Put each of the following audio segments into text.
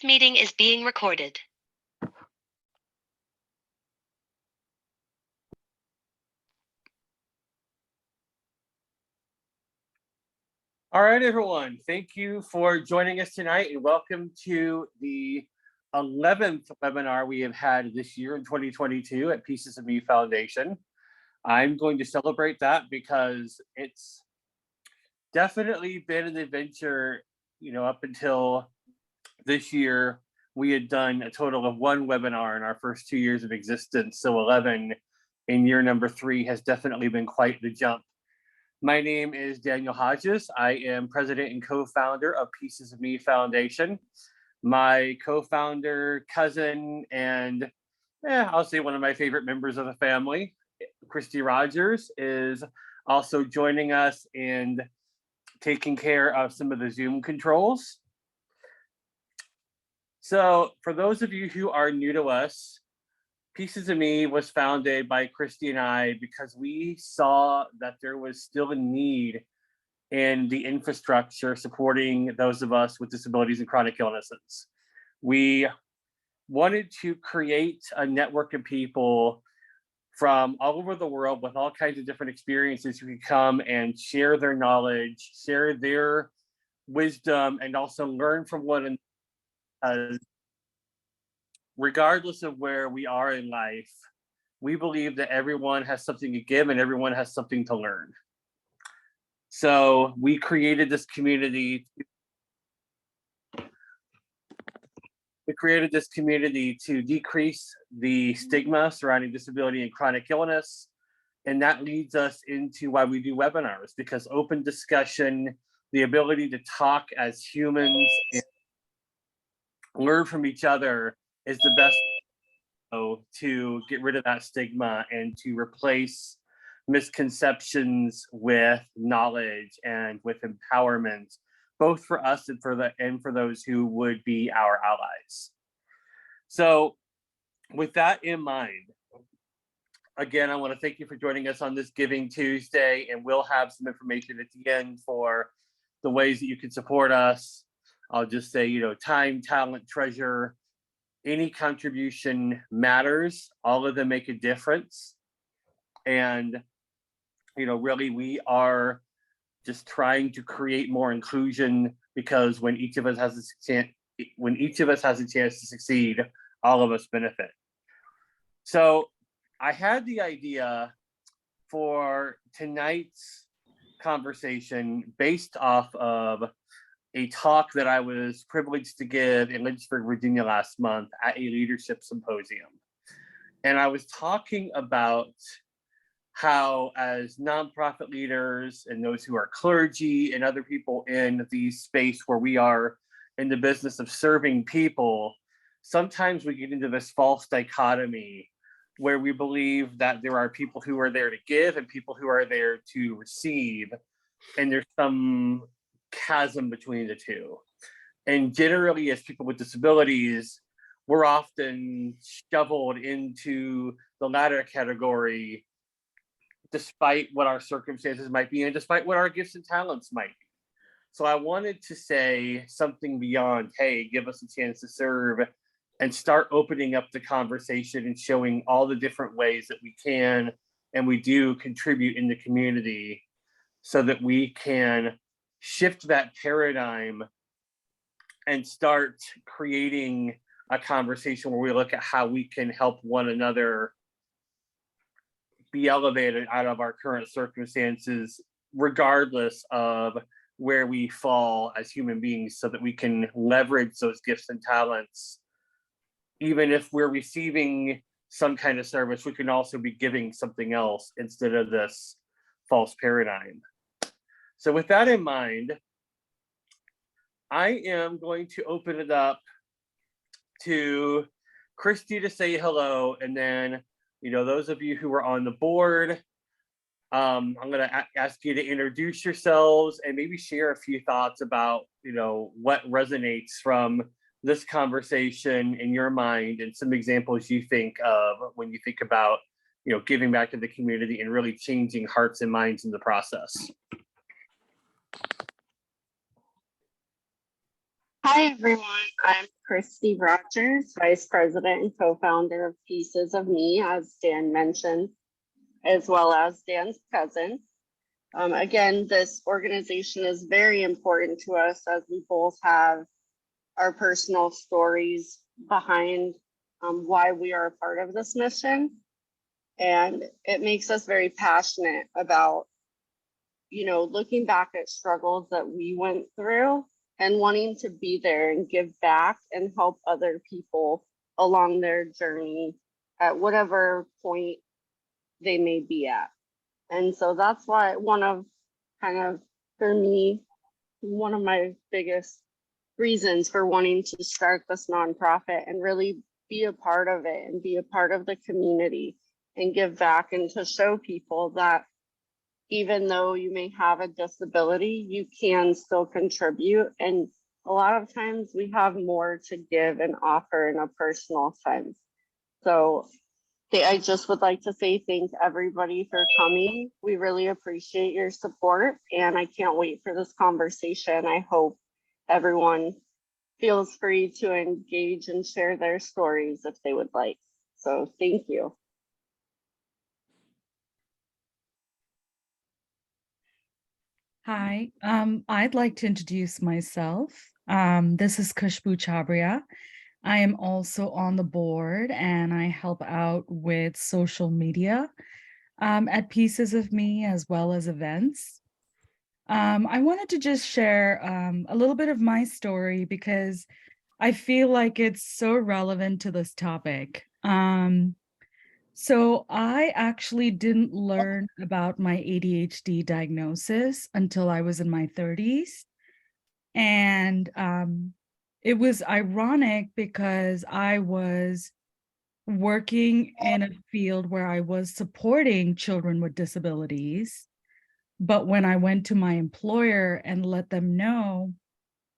meeting is being recorded. All right, everyone. Thank you for joining us tonight and welcome to the 11th webinar we have had this year in 2022 at Pieces of Me Foundation. I'm going to celebrate that because it's definitely been an adventure, up until this year. We had done a total of 1 webinar in our first 2 years of existence. So 11 in year number 3 has definitely been quite the jump. My name is Daniel Hodges. I am president and co-founder of Pieces of Me Foundation. My co-founder, cousin, and I'll say one of my favorite members of the family, Christy Rogers, is also joining us and taking care of some of the Zoom controls. So for those of you who are new to us, Pieces of Me was founded by Christy and I because we saw that there was still a need in the infrastructure supporting those of us with disabilities and chronic illnesses. We wanted to create a network of people from all over the world with all kinds of different experiences who could come and share their knowledge, share their wisdom, and also learn from one another. Regardless of where we are in life, we believe that everyone has something to give and everyone has something to learn. So we created this community. To decrease the stigma surrounding disability and chronic illness. And that leads us into why we do webinars, because open discussion, the ability to talk as humans and learn from each other is the best way to get rid of that stigma and to replace misconceptions with knowledge and with empowerment, both for us and for those who would be our allies. So with that in mind, again, I want to thank you for joining us on this Giving Tuesday, and we'll have some information at the end for the ways that you can support us. I'll just say, time, talent, treasure, any contribution matters. All of them make a difference. And, really we are just trying to create more inclusion, because when each of us has a chance to succeed, all of us benefit. So I had the idea for tonight's conversation based off of a talk that I was privileged to give in Lynchburg, Virginia last month at a leadership symposium. And I was talking about how, as nonprofit leaders and those who are clergy and other people in the space where we are in the business of serving people, sometimes we get into this false dichotomy where we believe that there are people who are there to give and people who are there to receive, and there's some chasm between the two. And generally, as people with disabilities, we're often shoveled into the latter category, despite what our circumstances might be and despite what our gifts and talents might be. So I wanted to say something beyond, hey, give us a chance to serve, and start opening up the conversation and showing all the different ways that we can and we do contribute in the community, so that we can shift that paradigm and start creating a conversation where we look at how we can help one another be elevated out of our current circumstances, regardless of where we fall as human beings, so that we can leverage those gifts and talents. Even if we're receiving some kind of service, we can also be giving something else instead of this false paradigm. So with that in mind, I am going to open it up to Christy to say hello, and then, those of you who are on the board, I'm going to ask you to introduce yourselves and maybe share a few thoughts about, what resonates from this conversation in your mind, and some examples you think of when you think about, giving back to the community and really changing hearts and minds in the process. Hi, everyone. I'm Christy Rogers, Vice President and co-founder of Pieces of Me, as Dan mentioned, as well as Dan's cousin. Again, this organization is very important to us as we both have our personal stories behind why we are a part of this mission. And it makes us very passionate about, looking back at struggles that we went through and wanting to be there and give back and help other people along their journey at whatever point they may be at. And so that's why for me, one of my biggest reasons for wanting to start this nonprofit and really be a part of it and be a part of the community and give back and to show people that even though you may have a disability, you can still contribute. And a lot of times we have more to give and offer in a personal sense. So I just would like to say thank everybody for coming. We really appreciate your support and I can't wait for this conversation. I hope everyone feels free to engage and share their stories if they would like. So thank you. Hi, I'd like to introduce myself. This is Kushbu Chabria. I am also on the board and I help out with social media at Pieces of Me as well as events. I wanted to just share a little bit of my story because I feel like it's so relevant to this topic. So I actually didn't learn about my ADHD diagnosis until I was in my 30s. And it was ironic because I was working in a field where I was supporting children with disabilities. But when I went to my employer and let them know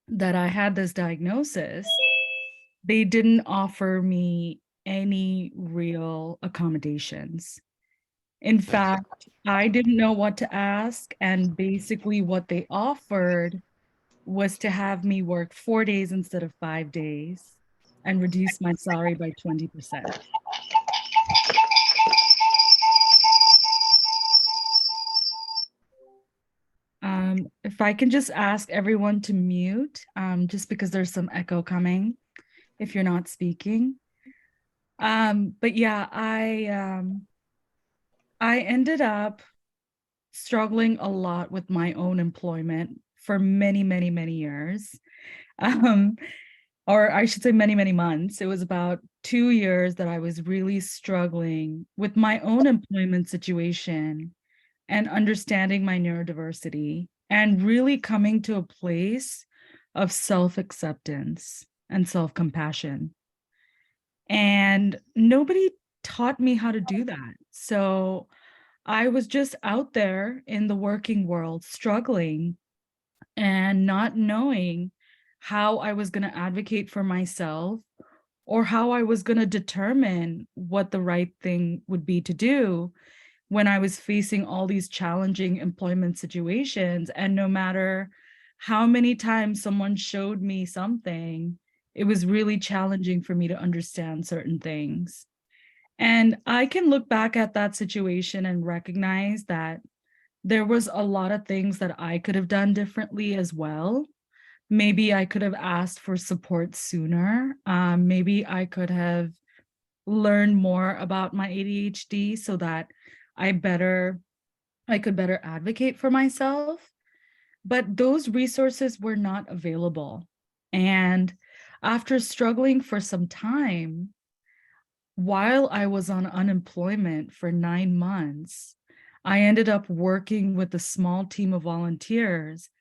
that I had this diagnosis, they didn't offer me any real accommodations. In fact, I didn't know what to ask. And basically, what they offered was to have me work 4 days instead of 5 days and reduce my salary by 20%. If I can just ask everyone to mute, just because there's some echo coming if you're not speaking. But yeah, I ended up struggling a lot with my own employment for many, many, many years. Um, or I should say many, many months. It was about 2 years that I was really struggling with my own employment situation and understanding my neurodiversity and really coming to a place of self-acceptance and self-compassion. And nobody taught me how to do that. So I was just out there in the working world struggling and not knowing how I was going to advocate for myself or how I was going to determine what the right thing would be to do when I was facing all these challenging employment situations. And no matter how many times someone showed me something, it was really challenging for me to understand certain things. And I can look back at that situation and recognize that there was a lot of things that I could have done differently as well. Maybe I could have asked for support sooner. Maybe I could have learned more about my ADHD so that I could better advocate for myself. But those resources were not available. And after struggling for some time, while I was on unemployment for 9 months, I ended up working with a small team of volunteers,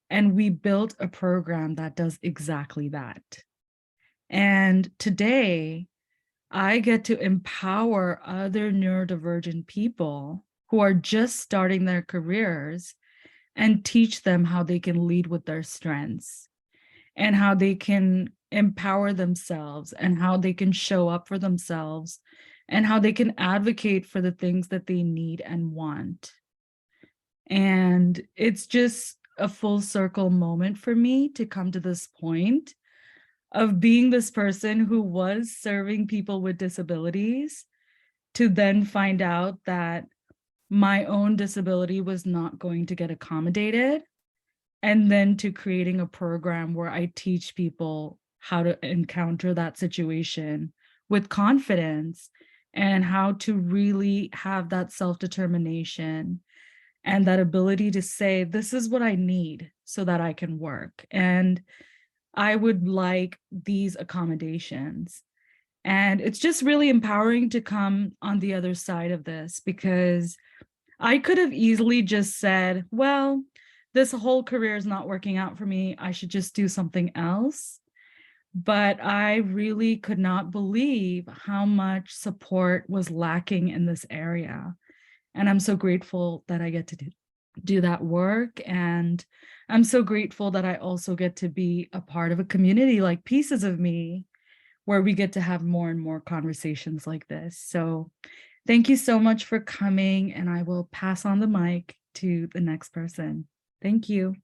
and we built a program that does exactly that. And today, I get to empower other neurodivergent people who are just starting their careers and teach them how they can lead with their strengths and how they can empower themselves and how they can show up for themselves and how they can advocate for the things that they need and want. And it's just a full circle moment for me to come to this point of being this person who was serving people with disabilities to then find out that my own disability was not going to get accommodated, and then to creating a program where I teach people how to encounter that situation with confidence and how to really have that self-determination and that ability to say, this is what I need so that I can work. And I would like these accommodations. And it's just really empowering to come on the other side of this, because I could have easily just said, well, this whole career is not working out for me. I should just do something else. But I really could not believe how much support was lacking in this area. And I'm so grateful that I get to do that work. And I'm so grateful that I also get to be a part of a community like Pieces of Me, where we get to have more and more conversations like this. So thank you so much for coming, and I will pass on the mic to the next person. Thank you.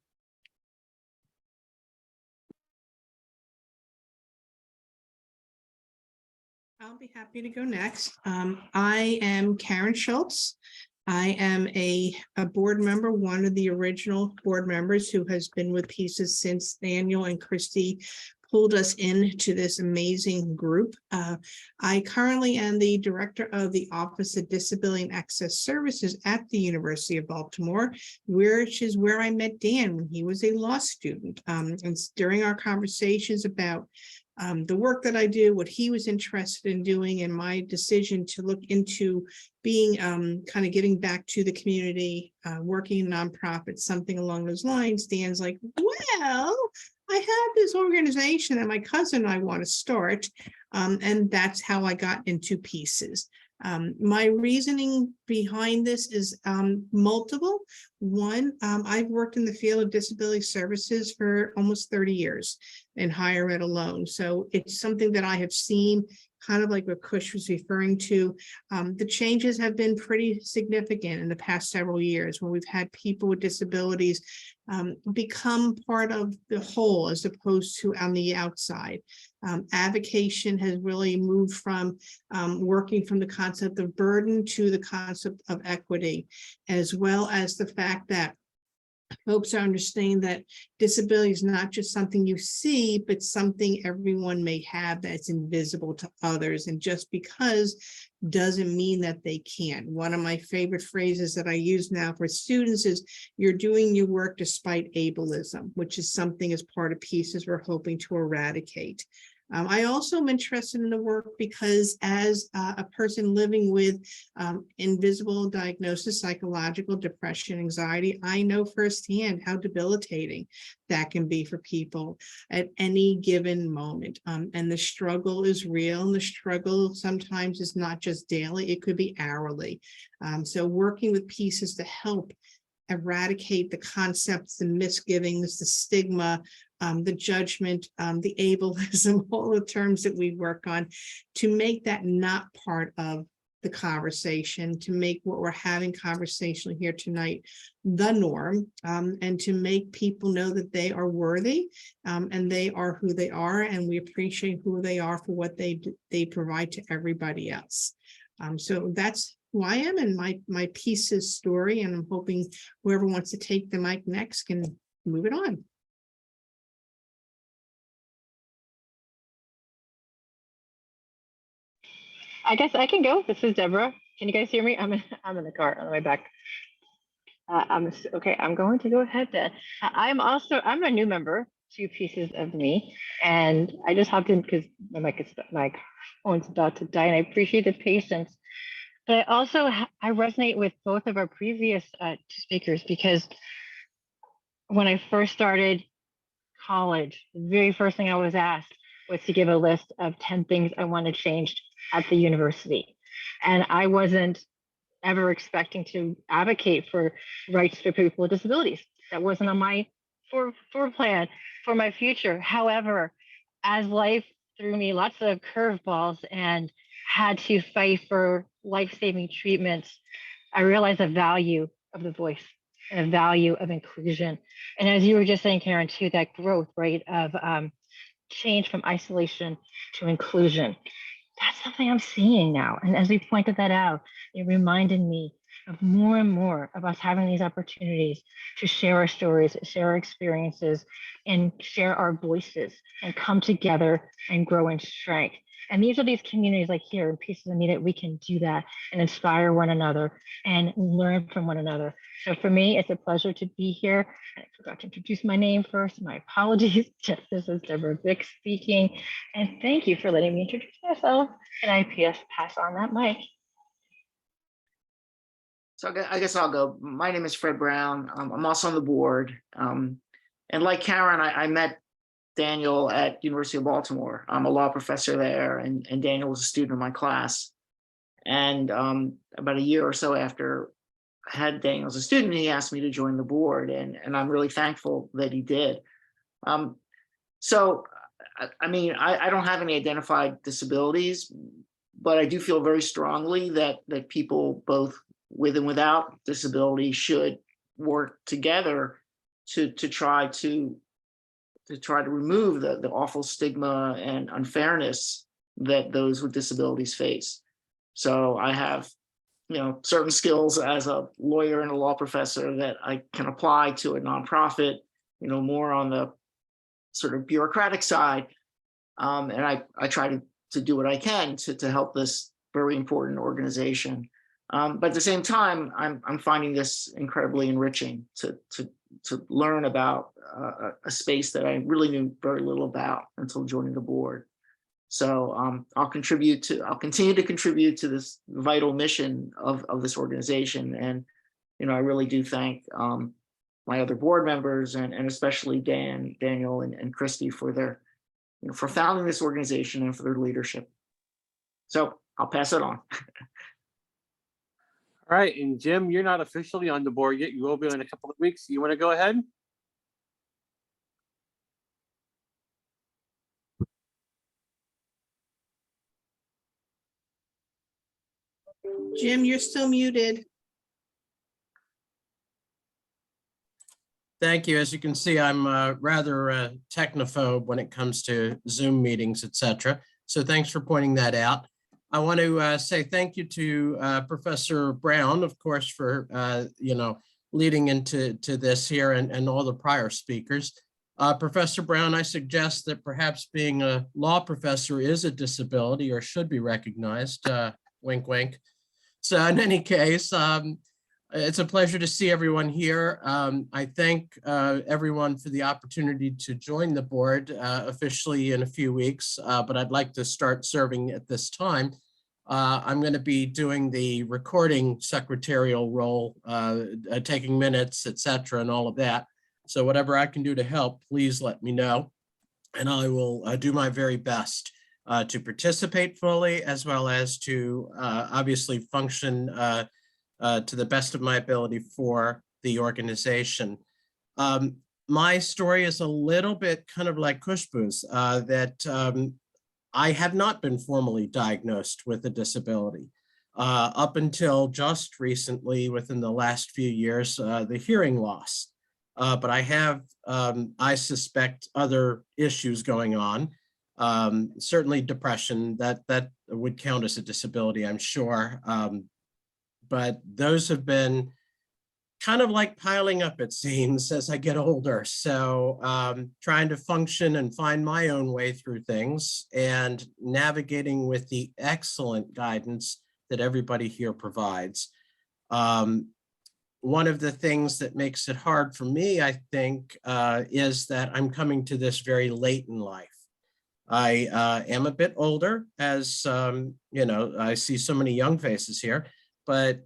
I'll be happy to go next. I am Karen Schultz. I am a board member, one of the original board members who has been with Pieces since Daniel and Christy pulled us into this amazing group. I currently am the director of the Office of Disability and Access Services at the University of Baltimore, which is where I met Dan when he was a law student. And during our conversations about the work that I do, what he was interested in doing, and my decision to look into being kind of giving back to the community, working in nonprofits, something along those lines, Dan's like, well, I have this organization that my cousin and I want to start. And that's how I got into Pieces. My reasoning behind this is multiple. One, I've worked in the field of disability services for almost 30 years in higher ed alone. So it's something that I have seen, kind of like what Kush was referring to. The changes have been pretty significant in the past several years, when we've had people with disabilities become part of the whole as opposed to on the outside. Avocation has really moved from working from the concept of burden to the concept of equity, as well as the fact that folks are understanding that disability is not just something you see, but something everyone may have that's invisible to others. And just because doesn't mean that they can't. One of my favorite phrases that I use now for students is, you're doing your work despite ableism, which is something as part of Pieces we're hoping to eradicate. I also am interested in the work because as a person living with invisible diagnosis, psychological depression, anxiety, I know firsthand how debilitating that can be for people at any given moment. And the struggle is real, and the struggle sometimes is not just daily, it could be hourly. So working with Pieces to help eradicate the concepts, the misgivings, the stigma, the judgment, the ableism, all the terms that we work on, to make that not part of the conversation, to make what we're having conversationally here tonight the norm, and to make people know that they are worthy, and they are who they are, and we appreciate who they are for what they provide to everybody else. So that's who I am and my Pieces story, and I'm hoping whoever wants to take the mic next can move it on. I guess I can go. This is Deborah. Can you guys hear me? I'm in the car on the way back. Okay. I'm going to go ahead then. I'm a new member to Pieces of Me, and I just hopped in because my phone's about to die, and I appreciate the patience. But I also I resonate with both of our previous speakers, because when I first started college, the very first thing I was asked was to give a list of 10 things I wanted changed at the university. And I wasn't ever expecting to advocate for rights for people with disabilities. That wasn't on my for plan for my future. However, as life threw me lots of curveballs and had to fight for life-saving treatments, I realized the value of the voice and the value of inclusion. And as you were just saying, Karen, too, that growth, right, of change from isolation to inclusion. That's something I'm seeing now. And as we pointed that out, it reminded me of more and more of us having these opportunities to share our stories, share our experiences, and share our voices and come together and grow in strength. And these are these communities like here in Pieces of Me that we can do that and inspire one another and learn from one another. So for me, it's a pleasure to be here. I forgot to introduce my name first. My apologies. This is Deborah Vick speaking. And thank you for letting me introduce myself. And I pass on that mic. So I guess I'll go. My name is Fred Brown. I'm also on the board. And like Karen, I met Daniel at University of Baltimore. I'm a law professor there, and Daniel was a student of my class. And about a year or so after I had Daniel as a student, he asked me to join the board, and I'm really thankful that he did. So, I mean, I don't have any identified disabilities, but I do feel very strongly that people both with and without disability should work together to try to remove the awful stigma and unfairness that those with disabilities face. So I have, certain skills as a lawyer and a law professor that I can apply to a nonprofit, more on the sort of bureaucratic side. And I try to do what I can to help this very important organization. But at the same time, I'm finding this incredibly enriching to learn about a space that I really knew very little about until joining the board. So I'll continue to contribute to this vital mission of this organization. And, I really do thank my other board members and especially Daniel and Christy for their, for founding this organization and for their leadership. So I'll pass it on. All right, and Jim, you're not officially on the board yet. You will be in a couple of weeks. You want to go ahead? Jim, you're still muted. Thank you. As you can see, I'm rather technophobe when it comes to Zoom meetings, etc. So thanks for pointing that out. I want to say thank you to Professor Brown, of course, for leading into this here and all the prior speakers. Professor Brown, I suggest that perhaps being a law professor is a disability or should be recognized. Wink, wink. So in any case, it's a pleasure to see everyone here. I thank everyone for the opportunity to join the board officially in a few weeks, but I'd like to start serving at this time. I'm going to be doing the recording secretarial role, taking minutes, etc., and all of that. So whatever I can do to help, please let me know, and I will do my very best to participate fully, as well as to obviously function to the best of my ability for the organization. My story is a little bit kind of like Khushbu's, that I have not been formally diagnosed with a disability. Up until just recently, within the last few years, the hearing loss. But I have, I suspect, other issues going on. Certainly depression, that would count as a disability, I'm sure. But those have been kind of like piling up, it seems, as I get older. So trying to function and find my own way through things and navigating with the excellent guidance that everybody here provides. One of the things that makes it hard for me, I think, is that I'm coming to this very late in life. I am a bit older, as I see so many young faces here, but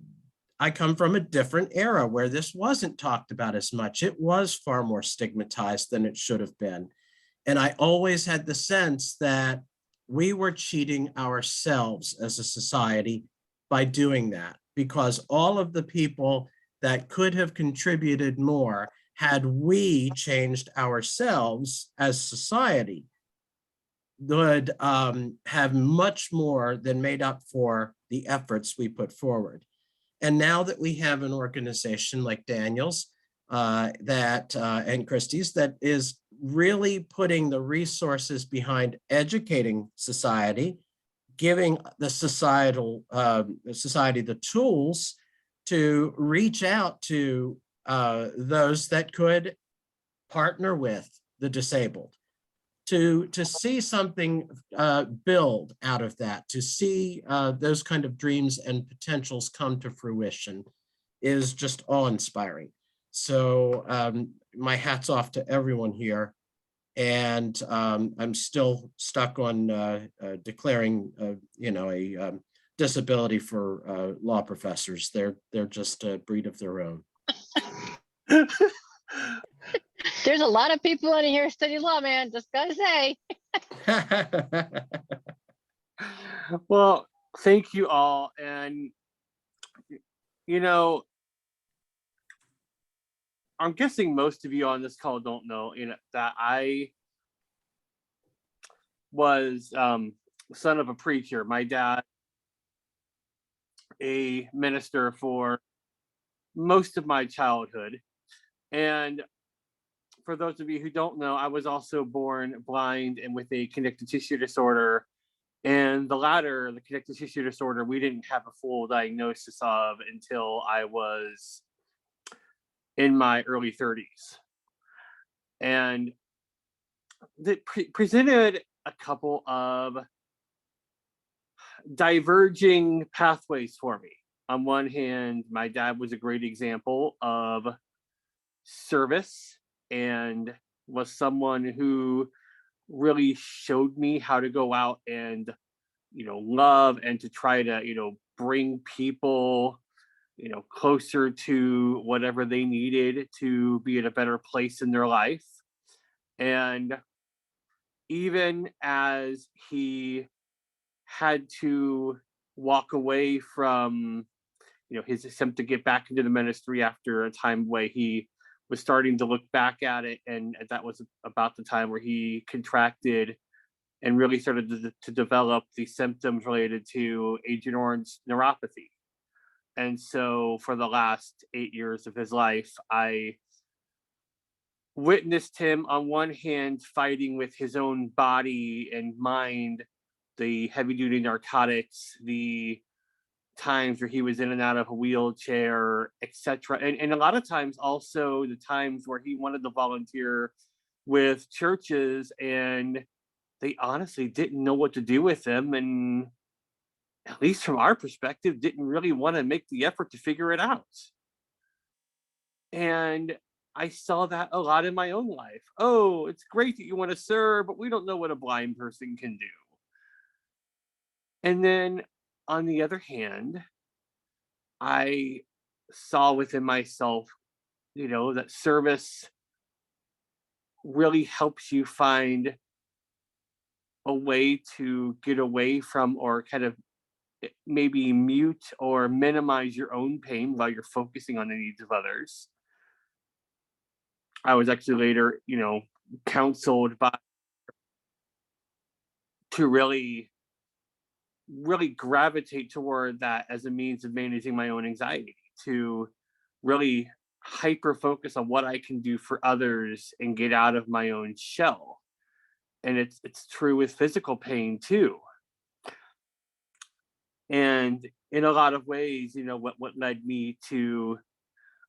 I come from a different era where this wasn't talked about as much. It was far more stigmatized than it should have been. And I always had the sense that we were cheating ourselves as a society by doing that, because all of the people that could have contributed more had we changed ourselves as society would have much more than made up for the efforts we put forward. And now that we have an organization like Daniel's and Christie's that is really putting the resources behind educating society, giving the society the tools to reach out to those that could partner with the disabled, to see something build out of that, to see those kind of dreams and potentials come to fruition is just awe-inspiring. So my hat's off to everyone here. And I'm still stuck on declaring, a disability for law professors. They're just a breed of their own. There's a lot of people in here study law, man. Just gotta say. Well, thank you all. And, I'm guessing most of you on this call don't know, that I was son of a preacher. My dad, a minister for most of my childhood. And for those of you who don't know, I was also born blind and with a connective tissue disorder. And the latter, the connective tissue disorder, we didn't have a full diagnosis of until I was in my early 30s. And that presented a couple of diverging pathways for me. On one hand, my dad was a great example of service and was someone who really showed me how to go out and, love and to try to, bring people, closer to whatever they needed to be in a better place in their life. And even as he had to walk away from, his attempt to get back into the ministry after a time where he was starting to look back at it, and that was about the time where he contracted and really started to develop the symptoms related to Agent Orange neuropathy. And so for the last 8 years of his life, I witnessed him on one hand fighting with his own body and mind, the heavy duty narcotics, the times where he was in and out of a wheelchair, etc. And a lot of times also the times where he wanted to volunteer with churches and they honestly didn't know what to do with him, and at least from our perspective, didn't really want to make the effort to figure it out. And I saw that a lot in my own life. Oh, it's great that you want to serve, but we don't know what a blind person can do. And then on the other hand, I saw within myself, that service really helps you find a way to get away from or kind of maybe mute or minimize your own pain while you're focusing on the needs of others. I was actually later, counseled to really gravitate toward that as a means of managing my own anxiety, to really hyper focus on what I can do for others and get out of my own shell. And it's true with physical pain too. And in a lot of ways, what led me to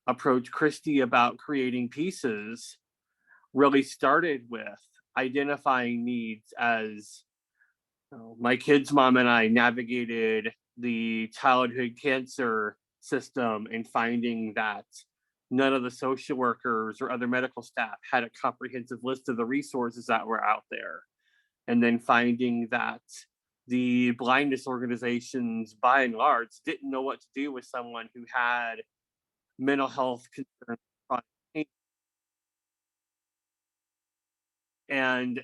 approach Christy about creating pieces really started with identifying needs as my kid's mom and I navigated the childhood cancer system and finding that none of the social workers or other medical staff had a comprehensive list of the resources that were out there. And then finding that the blindness organizations, by and large, didn't know what to do with someone who had mental health concerns. And,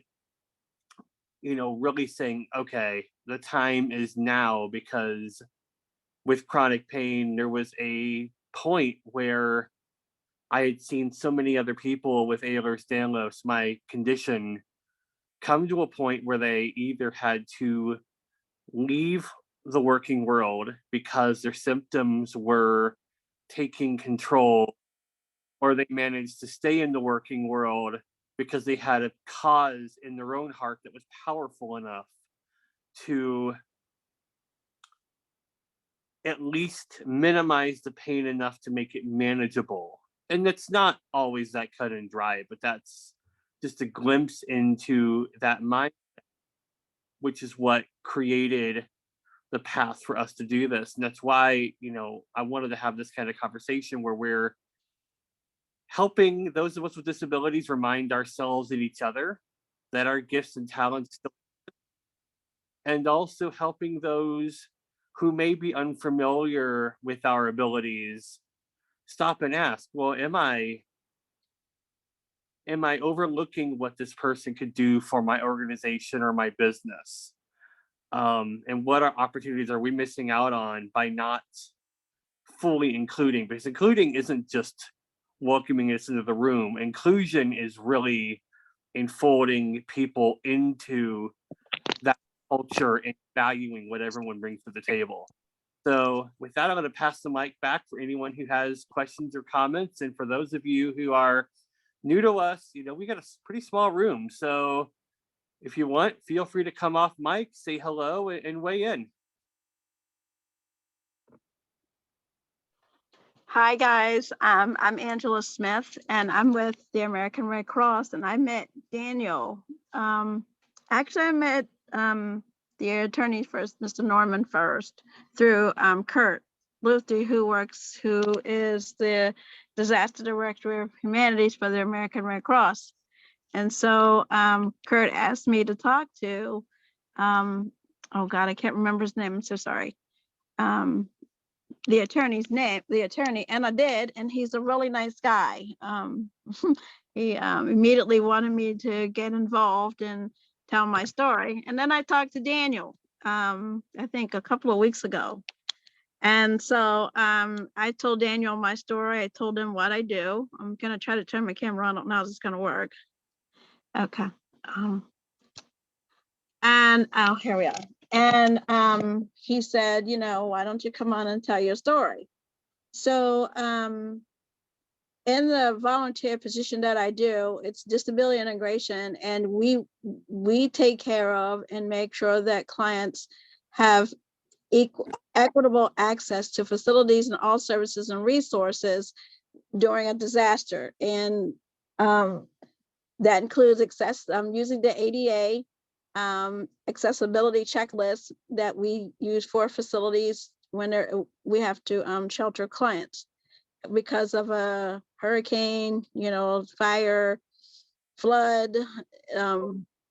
really saying, okay, the time is now, because with chronic pain, there was a point where I had seen so many other people with Ehlers-Danlos, my condition, come to a point where they either had to leave the working world because their symptoms were taking control, or they managed to stay in the working world because they had a cause in their own heart that was powerful enough to at least minimize the pain enough to make it manageable. And it's not always that cut and dry, but that's just a glimpse into that mind, which is what created the path for us to do this. And that's why, I wanted to have this kind of conversation where we're helping those of us with disabilities remind ourselves and each other that our gifts and talents still, and also helping those who may be unfamiliar with our abilities stop and ask, well, am I overlooking what this person could do for my organization or my business? And what opportunities are we missing out on by not fully including? Because including isn't just welcoming us into the room. Inclusion is really enfolding people into that culture and valuing what everyone brings to the table. So with that, I'm going to pass the mic back for anyone who has questions or comments. And for those of you who are new to us, we got a pretty small room. So if you want, feel free to come off mic, say hello, and weigh in. Hi guys, I'm Angela Smith and I'm with the American Red Cross, and I met Daniel. Actually, I met the attorney first, Mr. Norman first, through Kurt Luthi, who is the Disaster Director of Humanities for the American Red Cross. And so Kurt asked me to talk to, oh God, I can't remember his name, I'm so sorry. The attorney's name, and I did, and he's a really nice guy. He immediately wanted me to get involved and tell my story. And then I talked to Daniel, I think a couple of weeks ago. And so I told Daniel my story. I told him what I do. I'm gonna try to turn my camera on. I don't know how this is gonna work. Okay. And oh, here we are. And he said, why don't you come on and tell your story? So in the volunteer position that I do, it's disability integration, and we take care of and make sure that clients have equitable access to facilities and all services and resources during a disaster. And that includes using the ADA accessibility checklist that we use for facilities when we have to shelter clients because of a hurricane, fire, flood,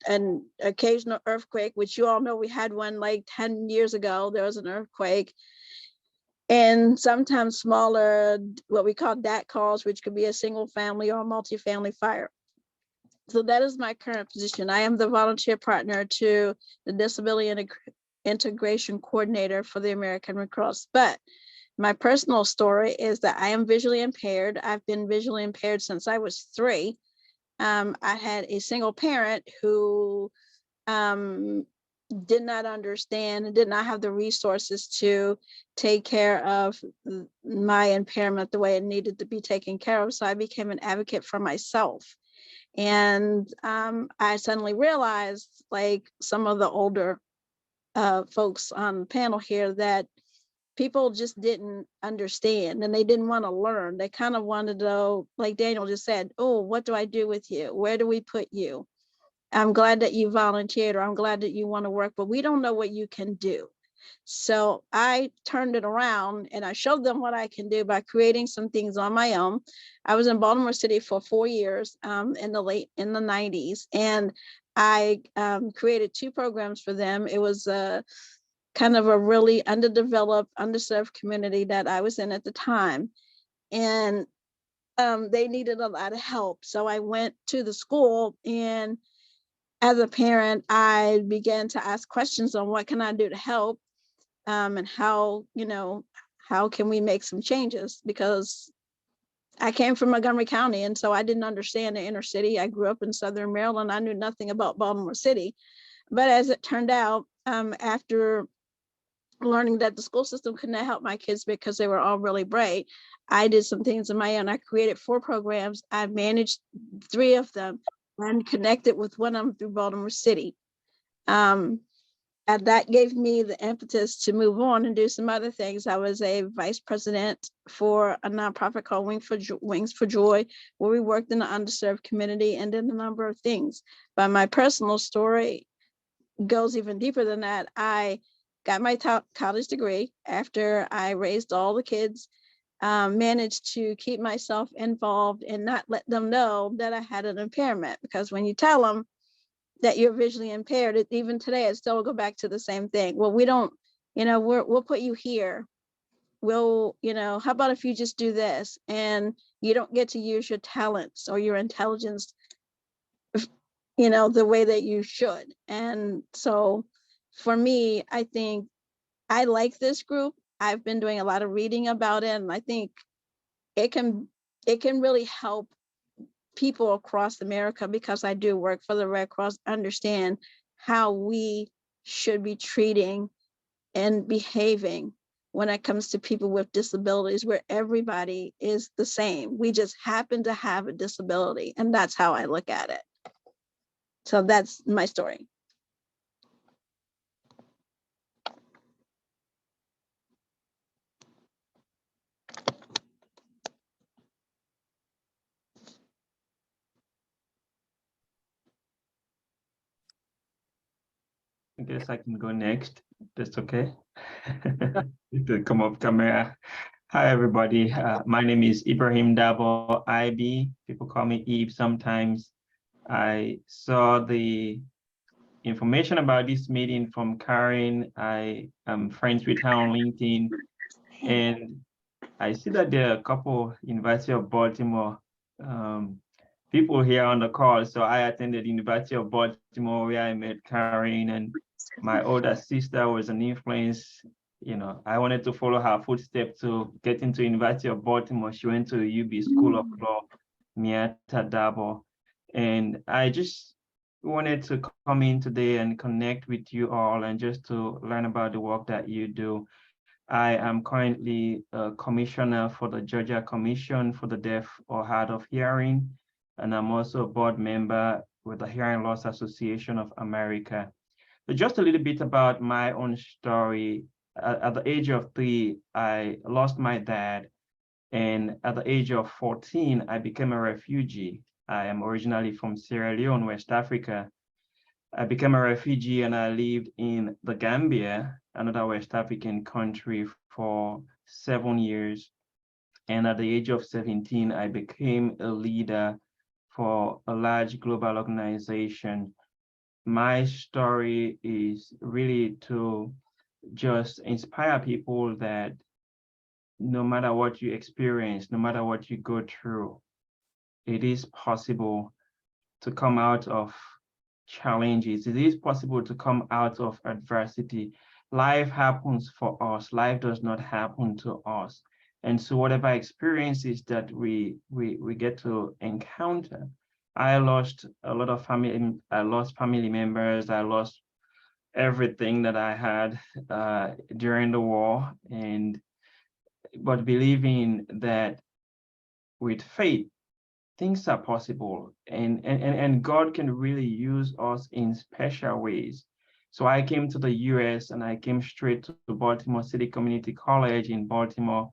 and occasional earthquake, which you all know we had one like 10 years ago. There was an earthquake. And sometimes smaller, what we call DAT calls, which could be a single family or a multifamily fire. So that is my current position. I am the volunteer partner to the Disability Integration Coordinator for the American Red Cross. But my personal story is that I am visually impaired. I've been visually impaired since I was 3. I had a single parent who did not understand and did not have the resources to take care of my impairment the way it needed to be taken care of. So I became an advocate for myself. And I suddenly realized, like some of the older folks on the panel here, that people just didn't understand and they didn't want to learn. They kind of wanted to know, like Daniel just said, oh, what do I do with you? Where do we put you? I'm glad that you volunteered, or I'm glad that you want to work, but we don't know what you can do. So I turned it around and I showed them what I can do by creating some things on my own. I was in Baltimore City for 4 years in the 90s, and I created 2 programs for them. It was kind of a really underdeveloped, underserved community that I was in at the time. And they needed a lot of help. So I went to the school, and as a parent, I began to ask questions on what can I do to help, and how can we make some changes? Because I came from Montgomery County, and so I didn't understand the inner city. I grew up in Southern Maryland. I knew nothing about Baltimore City. But as it turned out, after learning that the school system could not help my kids because they were all really bright, I did some things on my own. I created 4 programs. I managed 3 of them. and connected with one of them through Baltimore City. And that gave me the impetus to move on and do some other things. I was a vice president for a nonprofit called Wings for Joy, where we worked in the underserved community and did a number of things. But my personal story goes even deeper than that. I got my college degree after I raised all the kids, managed to keep myself involved and not let them know that I had an impairment, because when you tell them that you're visually impaired, even today, it still will go back to the same thing. Well, we don't, we'll put you here. We'll, how about if you just do this, and you don't get to use your talents or your intelligence, the way that you should. And so for me, I think I like this group. I've been doing a lot of reading about it, and I think it can really help people across America, because I do work for the Red Cross, understand how we should be treating and behaving when it comes to people with disabilities, where everybody is the same. We just happen to have a disability, and that's how I look at it. So that's my story. I guess I can go next. That's okay. To come off camera. Hi, everybody. My name is Ibrahim Dabo IB. People call me Eve sometimes. I saw the information about this meeting from Karen. I am friends with her on LinkedIn. And I see that there are a couple University of Baltimore people here on the call. So I attended University of Baltimore, where I met Karen, and my older sister was an influence. I wanted to follow her footsteps to get into University of Baltimore. She went to UB School of Law, Miata Dabo. And I just wanted to come in today and connect with you all and just to learn about the work that you do. I am currently a commissioner for the Georgia Commission for the Deaf or Hard of Hearing, and I'm also a board member with the Hearing Loss Association of America. So just a little bit about my own story. At the age of 3, I lost my dad, and at the age of 14, I became a refugee. I am originally from Sierra Leone, West Africa. I became a refugee and I lived in the Gambia, another West African country, for 7 years. And at the age of 17, I became a leader for a large global organization. My story is really to just inspire people that no matter what you experience, no matter what you go through, it is possible to come out of challenges. It is possible to come out of adversity. Life happens for us. Life does not happen to us. And so whatever experiences that we get to encounter, I lost a lot of family. I lost family members. I lost everything that I had during the war. But believing that with faith, things are possible, and God can really use us in special ways. So I came to the US and I came straight to Baltimore City Community College in Baltimore,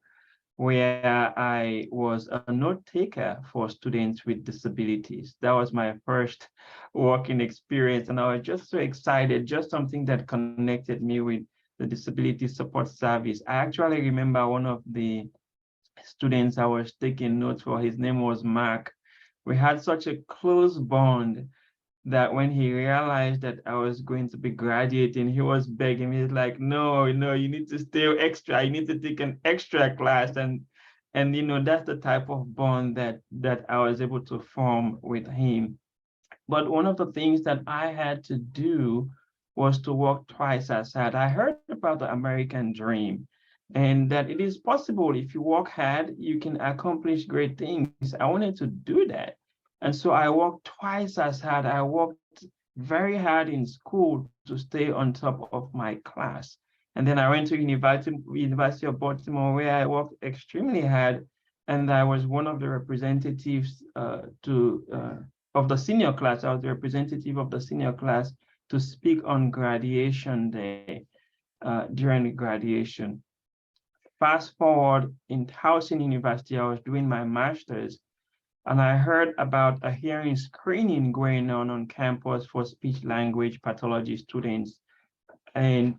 where I was a note taker for students with disabilities. That was my first working experience, and I was just so excited, just something that connected me with the Disability Support Service. I actually remember one of the students I was taking notes for, his name was Mark. We had such a close bond that when he realized that I was going to be graduating, he was begging me, he's like, no, you need to stay extra, you need to take an extra class. And that's the type of bond that I was able to form with him. But one of the things that I had to do was to work twice as hard. I heard about the American dream, and that it is possible if you work hard, you can accomplish great things. I wanted to do that. And so I worked twice as hard. I worked very hard in school to stay on top of my class. And then I went to University of Baltimore, where I worked extremely hard. And I was one of the representatives to of the senior class. I was the representative of the senior class to speak on graduation day during the graduation. Fast forward in Towson University, I was doing my master's, and I heard about a hearing screening going on campus for speech language pathology students. And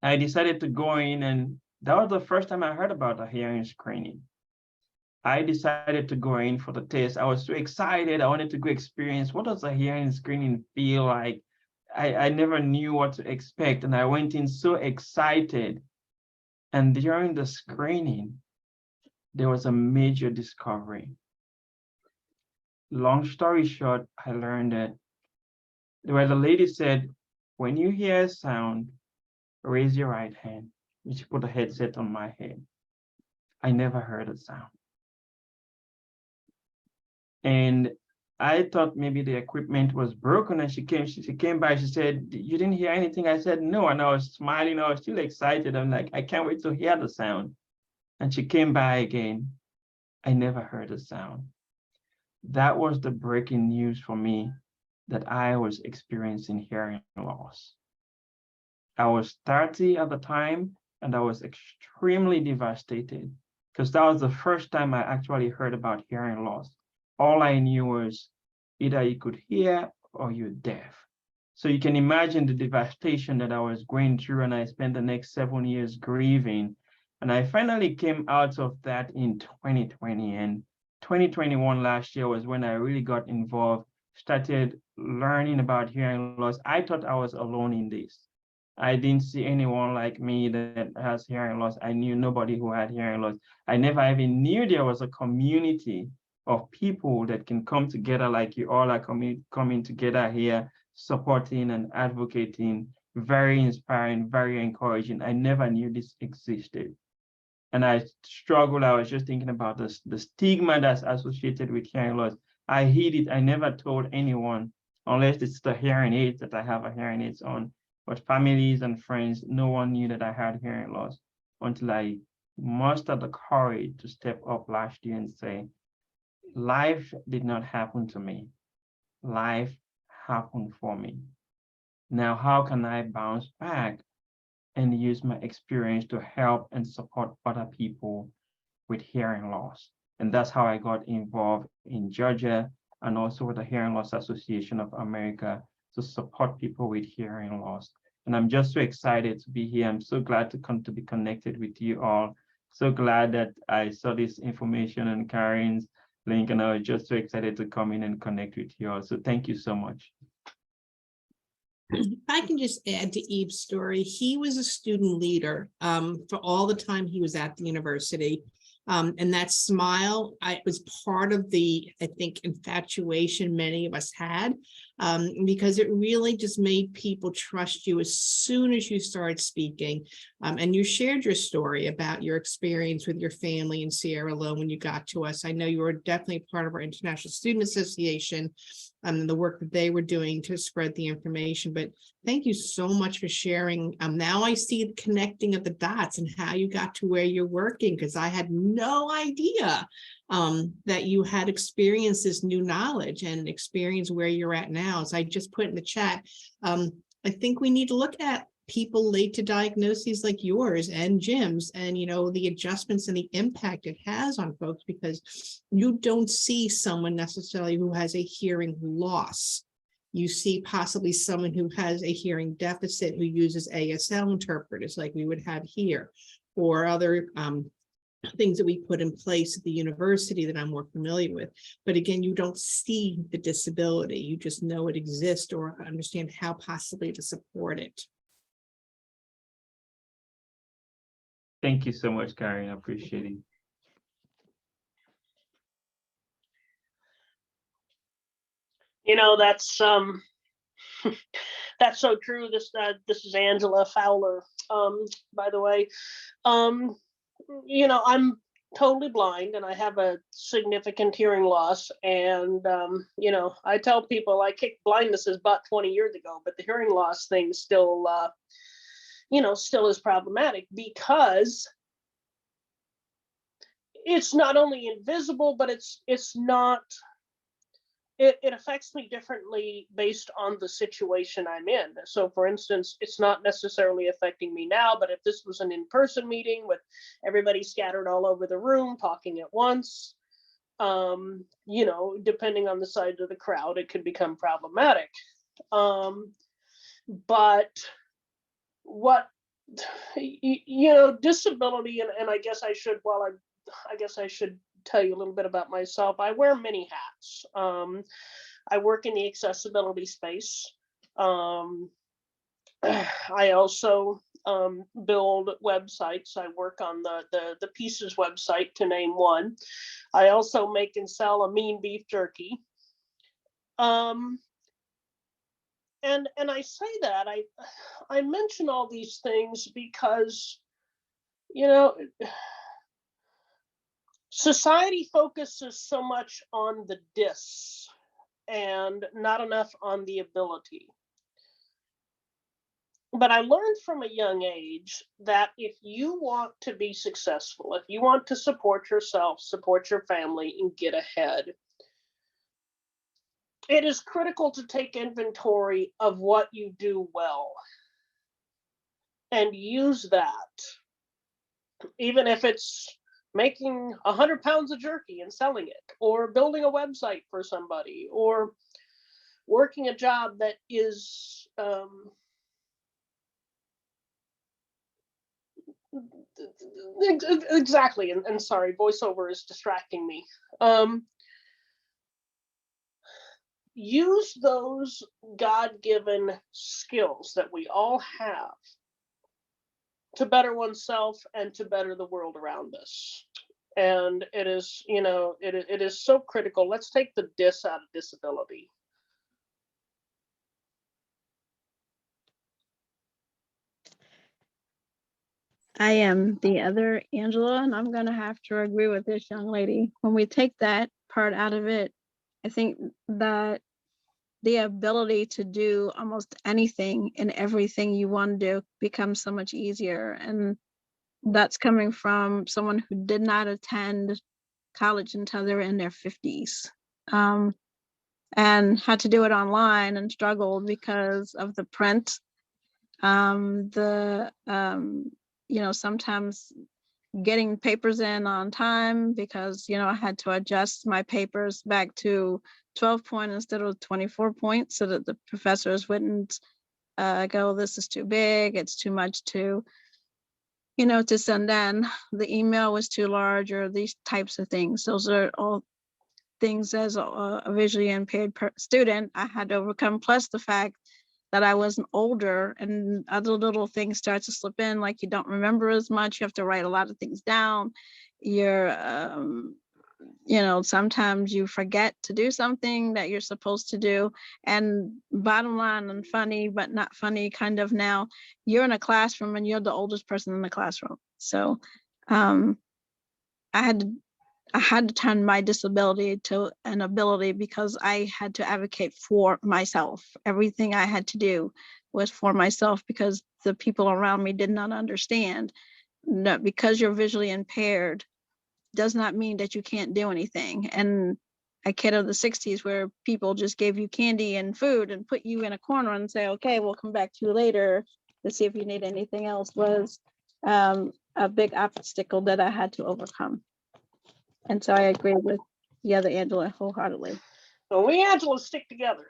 I decided to go in, and that was the first time I heard about a hearing screening. I decided to go in for the test. I was so excited. I wanted to go experience what does a hearing screening feel like. I never knew what to expect, and I went in so excited. And during the screening, there was a major discovery. Long story short, I learned that where the lady said, when you hear a sound, raise your right hand, which put a headset on my head. I never heard a sound. And I thought maybe the equipment was broken, and she came by, she said, you didn't hear anything? I said, no, and I was smiling, I was still excited. I'm like, I can't wait to hear the sound. And she came by again. I never heard a sound. That was the breaking news for me, that I was experiencing hearing loss. I was 30 at the time, and I was extremely devastated because that was the first time I actually heard about hearing loss. All I knew was either you could hear or you're deaf. So you can imagine the devastation that I was going through, and I spent the next 7 years grieving. And I finally came out of that in 2020, and 2021 last year was when I really got involved, started learning about hearing loss. I thought I was alone in this. I didn't see anyone like me that has hearing loss. I knew nobody who had hearing loss. I never even knew there was a community of people that can come together like you all are coming together here, supporting and advocating. Very inspiring, very encouraging. I never knew this existed. And I struggled. I was just thinking about the stigma that's associated with hearing loss. I hid it. I never told anyone, unless it's the hearing aids that I have a hearing aids on. But families and friends, no one knew that I had hearing loss until I mustered the courage to step up last year and say, life did not happen to me. Life happened for me. Now, how can I bounce back and use my experience to help and support other people with hearing loss? And that's how I got involved in Georgia and also with the Hearing Loss Association of America to support people with hearing loss. And I'm just so excited to be here. I'm so glad to be connected with you all. So glad that I saw this information on Karen's link, and I was just so excited to come in and connect with you all. So thank you so much. I can just add to Eve's story. He was a student leader for all the time he was at the university. And that smile, was part of the, I think, infatuation many of us had, because it really just made people trust you as soon as you started speaking. And you shared your story about your experience with your family in Sierra Leone when you got to us. I know you were definitely part of our International Student Association and the work that they were doing to spread the information. But thank you so much for sharing. Now I see the connecting of the dots and how you got to where you're working, because I had no idea that you had experienced this new knowledge and experience where you're at now. As I just put in the chat, I think we need to look at people late to diagnoses like yours and Jim's, and the adjustments and the impact it has on folks, because you don't see someone necessarily who has a hearing loss. You see possibly someone who has a hearing deficit who uses ASL interpreters like we would have here, or other things that we put in place at the university that I'm more familiar with. But again, you don't see the disability. You just know it exists or understand how possibly to support it. Thank you so much, Karen. I appreciate it. That's that's so true. This is Angela Fowler, by the way. I'm totally blind and I have a significant hearing loss. And, I tell people I kicked blindness's butt 20 years ago, but the hearing loss thing still, still is problematic, because it's not only invisible, but it's not it affects me differently based on the situation I'm in. So for instance, it's not necessarily affecting me now, but if this was an in-person meeting with everybody scattered all over the room talking at once, you know, depending on the size of the crowd, it could become problematic. But what, you know, disability, and I guess I should, I guess I should tell you a little bit about myself. I wear many hats. I work in the accessibility space. I also build websites. I work on the Pieces website, to name one. I also make and sell a mean beef jerky. And I say that I mention all these things because, you know, society focuses so much on the dis and not enough on the ability. But I learned from a young age that if you want to be successful, if you want to support yourself, support your family, and get ahead, it is critical to take inventory of what you do well and use that, even if it's making 100 pounds of jerky and selling it, or building a website for somebody, or working a job that is exactly, and sorry, voiceover is distracting me. Use those God-given skills that we all have to better oneself and to better the world around us. And it is, you know, it is so critical. Let's take the dis out of disability. I am the other Angela, and I'm going to have to agree with this young lady. When we take that part out of it, I think that the ability to do almost anything and everything you want to do becomes so much easier. And that's coming from someone who did not attend college until they were in their 50s, and had to do it online and struggled because of the print, you know, sometimes getting papers in on time, because, you know, I had to adjust my papers back to 12 point instead of 24 points so that the professors wouldn't go, this is too big, it's too much to, you know, to send in. The email was too large, or these types of things. Those are all things as a visually impaired student I had to overcome, plus the fact that I wasn't older and other little things start to slip in, like you don't remember as much, you have to write a lot of things down. You're, you know, sometimes you forget to do something that you're supposed to do. And bottom line, and funny, but not funny kind of now, you're in a classroom and you're the oldest person in the classroom. So I had to turn my disability to an ability, because I had to advocate for myself. Everything I had to do was for myself, because the people around me did not understand that because you're visually impaired does not mean that you can't do anything. And a kid of the 60s where people just gave you candy and food and put you in a corner and say, okay, we'll come back to you later to see if you need anything else, was a big obstacle that I had to overcome. And so I agree with the other Angela wholeheartedly. So we Angelas stick together.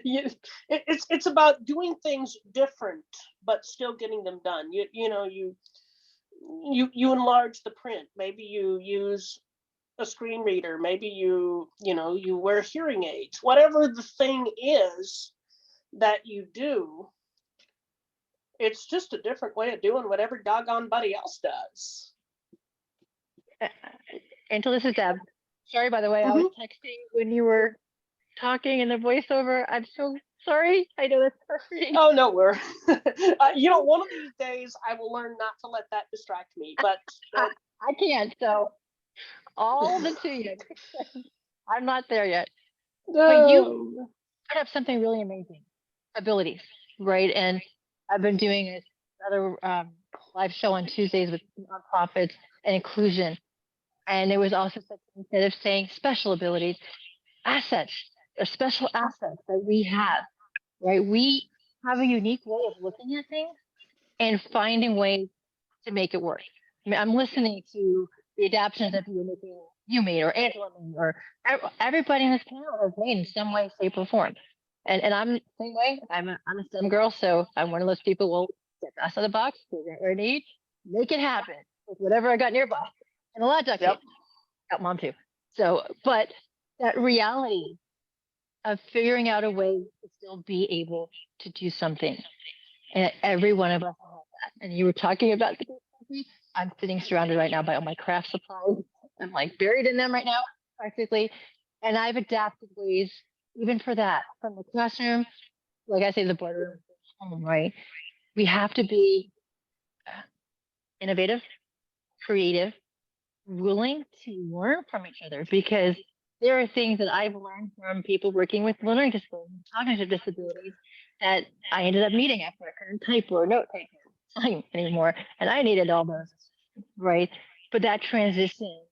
It's about doing things different, but still getting them done. You know, you enlarge the print. Maybe you use a screen reader. Maybe you know, you wear hearing aids. Whatever the thing is that you do, it's just a different way of doing what every doggone buddy else does. Angela, this is Deb. Sorry, by the way, I was texting when you were talking in the voiceover. I'm so sorry. I know that's frustrating. Oh, no, we're, you know, one of these days I will learn not to let that distract me, but I can't. So all the to you. I'm not there yet. But you brought up something really amazing. Abilities, right? And I've been doing another live show on Tuesdays with nonprofits and inclusion. And there was also such, instead of saying special abilities, assets or special assets that we have, right? We have a unique way of looking at things and finding ways to make it work. I mean, I'm listening to the adaptations that you made, or Angela made, or everybody in this panel has made in some way, shape, or form. And I'm the same way. I'm a STEM girl, so I'm one of those people. Will get outside the box, figure out what I need, make it happen with whatever I got nearby, and a lot of duct tape. Got mom too. So, but that reality of figuring out a way to still be able to do something, and every one of us has that. And you were talking about the country. I'm sitting surrounded right now by all my craft supplies. I'm like buried in them right now, practically. And I've adapted ways, even for that, from the classroom, like I say, the boardroom, home, right? We have to be innovative, creative, willing to learn from each other, because there are things that I've learned from people working with learning disabilities, cognitive disabilities, that I ended up needing after I couldn't type or note take or sign anymore. And I needed all those, right? But that transition,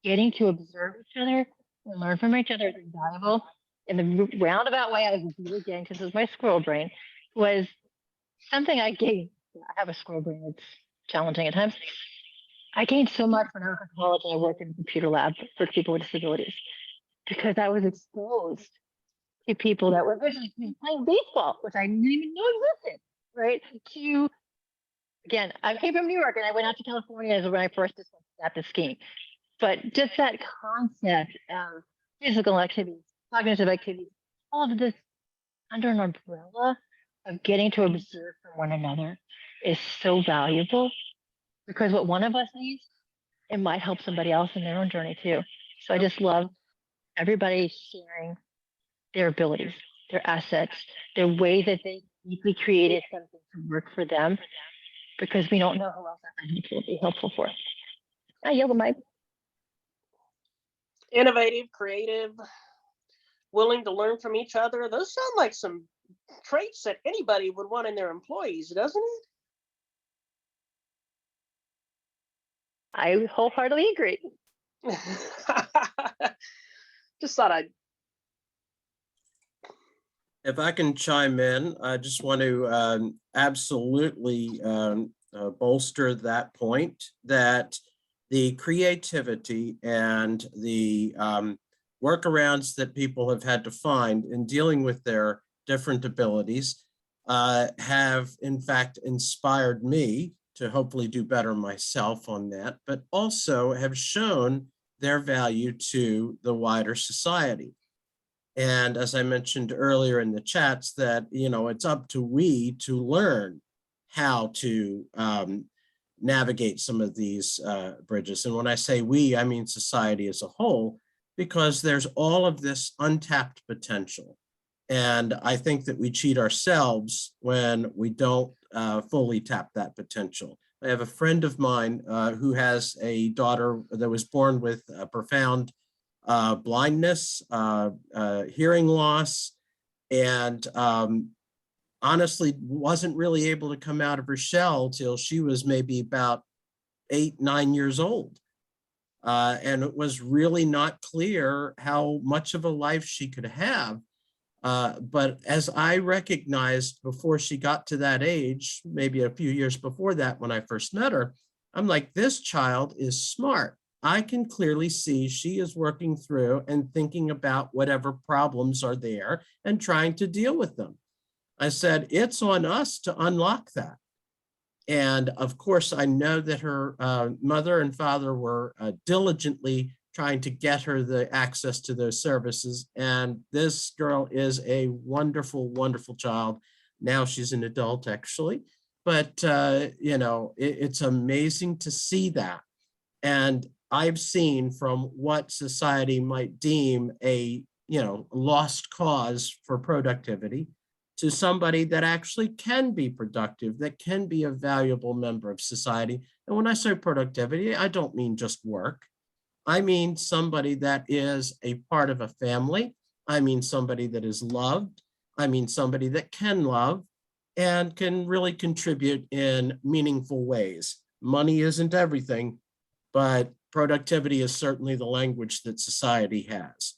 getting to observe each other and learn from each other is invaluable. In the roundabout way I was really getting, because it was my squirrel brain, was something I gained. I have a squirrel brain. It's challenging at times. I gained so much when I was in college and I worked in a computer lab for people with disabilities, because I was exposed to people that were visually playing baseball, which I didn't even know existed, right? To, again, I came from New York and I went out to California as when I first just adapted skiing. But just that concept of physical activities, cognitive activities, all of this under an umbrella of getting to observe from one another is so valuable, because what one of us needs, it might help somebody else in their own journey too. So I just love everybody sharing their abilities, their assets, their way that they deeply created something to work for them, because we don't know who else that will be helpful for. I yield the mic. Innovative, creative, willing to learn from each other. Those sound like some traits that anybody would want in their employees, doesn't it? I wholeheartedly agree. Just thought I'd. If I can chime in, I just want to absolutely bolster that point, that the creativity and the workarounds that people have had to find in dealing with their different abilities have in fact inspired me to hopefully do better myself on that, but also have shown their value to the wider society. And as I mentioned earlier in the chats, that, you know, it's up to we to learn how to navigate some of these bridges. And when I say we, I mean society as a whole, because there's all of this untapped potential. And I think that we cheat ourselves when we don't fully tap that potential. I have a friend of mine who has a daughter that was born with a profound blindness, hearing loss, and honestly wasn't really able to come out of her shell till she was maybe about 8, 9 years old. And it was really not clear how much of a life she could have. But as I recognized before she got to that age, maybe a few years before that when I first met her, I'm like, this child is smart. I can clearly see she is working through and thinking about whatever problems are there and trying to deal with them. I said, it's on us to unlock that. And of course, I know that her mother and father were diligently trying to get her the access to those services. And this girl is a wonderful, wonderful child. Now she's an adult, actually. But, you know, it's amazing to see that. And I've seen from what society might deem a, you know, lost cause for productivity to somebody that actually can be productive, that can be a valuable member of society. And when I say productivity, I don't mean just work. I mean somebody that is a part of a family. I mean somebody that is loved. I mean somebody that can love and can really contribute in meaningful ways. Money isn't everything, but productivity is certainly the language that society has.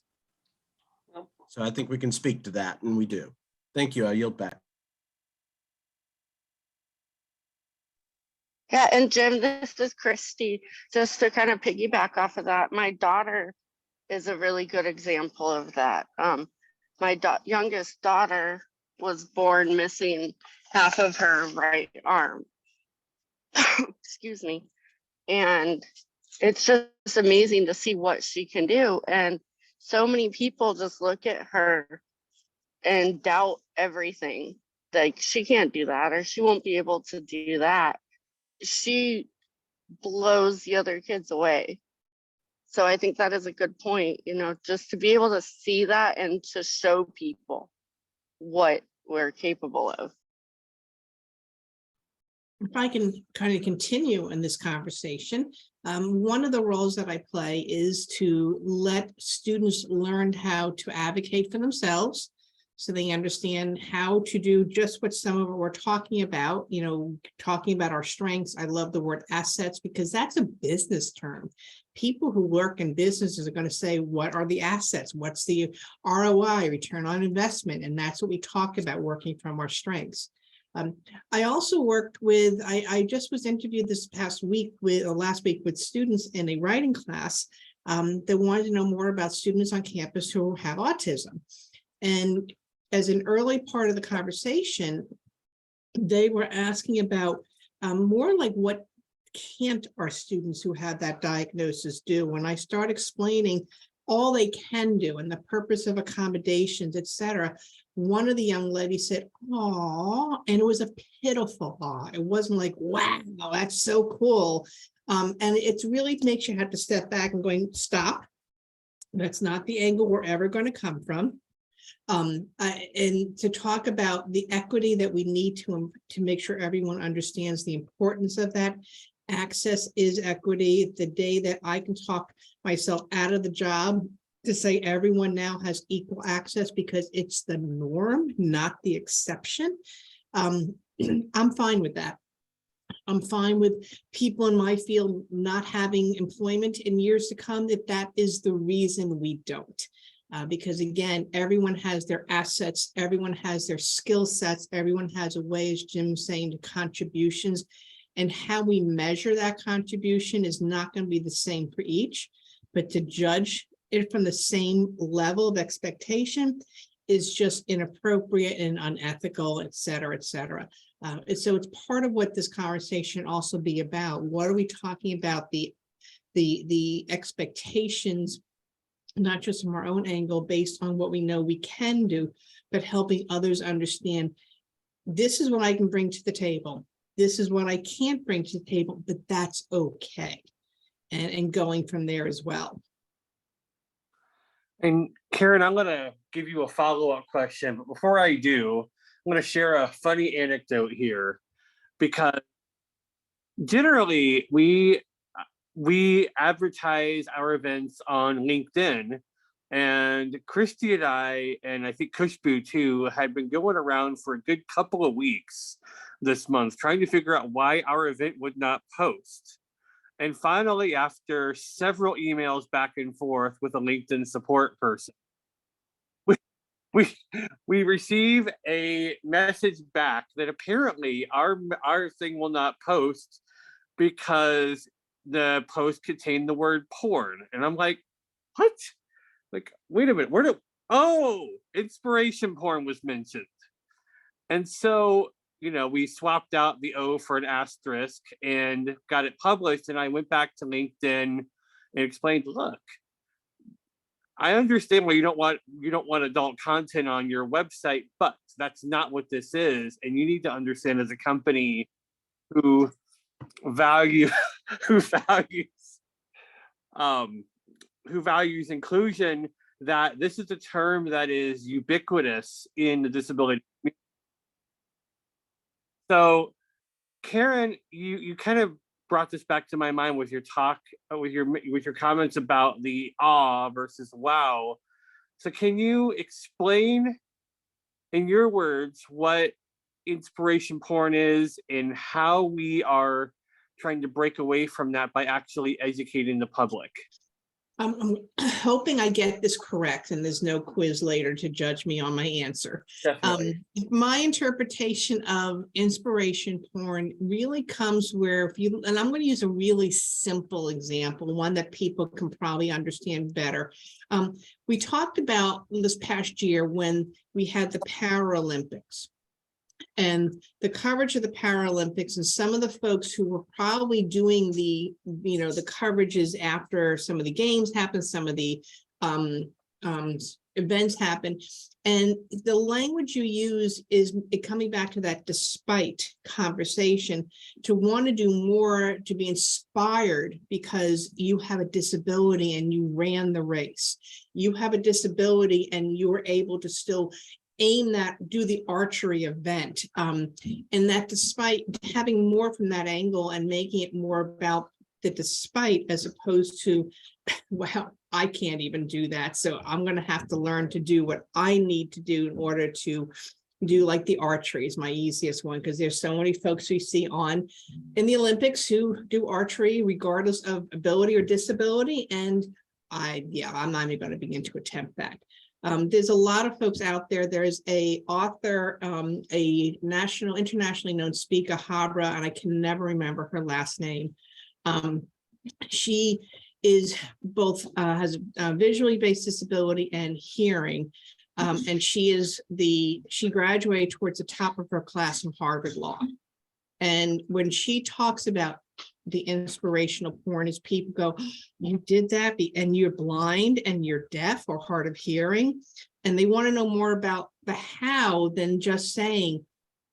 So I think we can speak to that, and we do. Thank you. I yield back. Yeah, and Jim, this is Christy. Just to kind of piggyback off of that, my daughter is a really good example of that. My youngest daughter was born missing half of her right arm. Excuse me. And it's just amazing to see what she can do. And so many people just look at her and doubt everything. Like, she can't do that, or she won't be able to do that. She blows the other kids away. So I think that is a good point, just to be able to see that and to show people what we're capable of. If I can kind of continue in this conversation, one of the roles that I play is to let students learn how to advocate for themselves, so they understand how to do just what some of what we're talking about, talking about our strengths. I love the word assets, because that's a business term. People who work in businesses are going to say, what are the assets? What's the ROI, return on investment? And that's what we talk about, working from our strengths. I also worked with, I just was interviewed this past week last week with students in a writing class that wanted to know more about students on campus who have autism. And as an early part of the conversation, they were asking about more like, what can't our students who have that diagnosis do? When I start explaining all they can do and the purpose of accommodations, etc., one of the young ladies said, "Oh," and it was a pitiful awe. It wasn't like, "Wow, that's so cool." And it's really makes you have to step back and going, stop. That's not the angle we're ever going to come from. And to talk about the equity that we need to make sure everyone understands the importance of that. Access is equity. The day that I can talk myself out of the job to say everyone now has equal access because it's the norm, not the exception, I'm fine with that. I'm fine with people in my field not having employment in years to come if that is the reason we don't. Because again, everyone has their assets, everyone has their skill sets, everyone has a way, as Jim's saying, to contributions, and how we measure that contribution is not going to be the same for each, but to judge it from the same level of expectation is just inappropriate and unethical, et cetera, et cetera. And so it's part of what this conversation also be about. What are we talking about? The expectations, not just from our own angle based on what we know we can do, but helping others understand this is what I can bring to the table. This is what I can't bring to the table, but that's okay. And going from there as well. And Karen, I'm going to give you a follow-up question, but before I do, I'm going to share a funny anecdote here, because generally we advertise our events on LinkedIn, and Christy and I think Kushbu too, had been going around for a good couple of weeks this month trying to figure out why our event would not post. And finally, after several emails back and forth with a LinkedIn support person, we receive a message back that apparently our thing will not post because the post contained the word porn. And I'm like, what? Like, wait a minute, inspiration porn was mentioned. And so, we swapped out the O for an asterisk and got it published. And I went back to LinkedIn and explained, look, I understand why you don't want adult content on your website, but that's not what this is. And you need to understand, as a company who values inclusion, that this is a term that is ubiquitous in the disability community. So, Karen, you kind of brought this back to my mind with your talk, with your comments about the awe versus wow. So can you explain in your words what inspiration porn is and how we are trying to break away from that by actually educating the public? I'm hoping I get this correct and there's no quiz later to judge me on my answer. Definitely. My interpretation of inspiration porn really comes where if you, and I'm going to use a really simple example, one that people can probably understand better. We talked about this past year when we had the Paralympics and the coverage of the Paralympics, and some of the folks who were probably doing the, the coverages after some of the games happened, some of the events happen. And the language you use is coming back to that despite conversation, to want to do more, to be inspired because you have a disability and you ran the race. You have a disability and you were able to still aim that, do the archery event. And that despite having more from that angle and making it more about the despite as opposed to, well, I can't even do that. So I'm going to have to learn to do what I need to do in order to do, like the archery is my easiest one, because there's so many folks we see on in the Olympics who do archery regardless of ability or disability. And I'm not even going to begin to attempt that. There's a lot of folks out there. There's a author, a internationally known speaker, Habra, and I can never remember her last name. She is both has a visually based disability and hearing, and she graduated towards the top of her class from Harvard Law. And when she talks about the inspirational porn, is people go, you did that and you're blind and you're deaf or hard of hearing, and they want to know more about the how than just saying,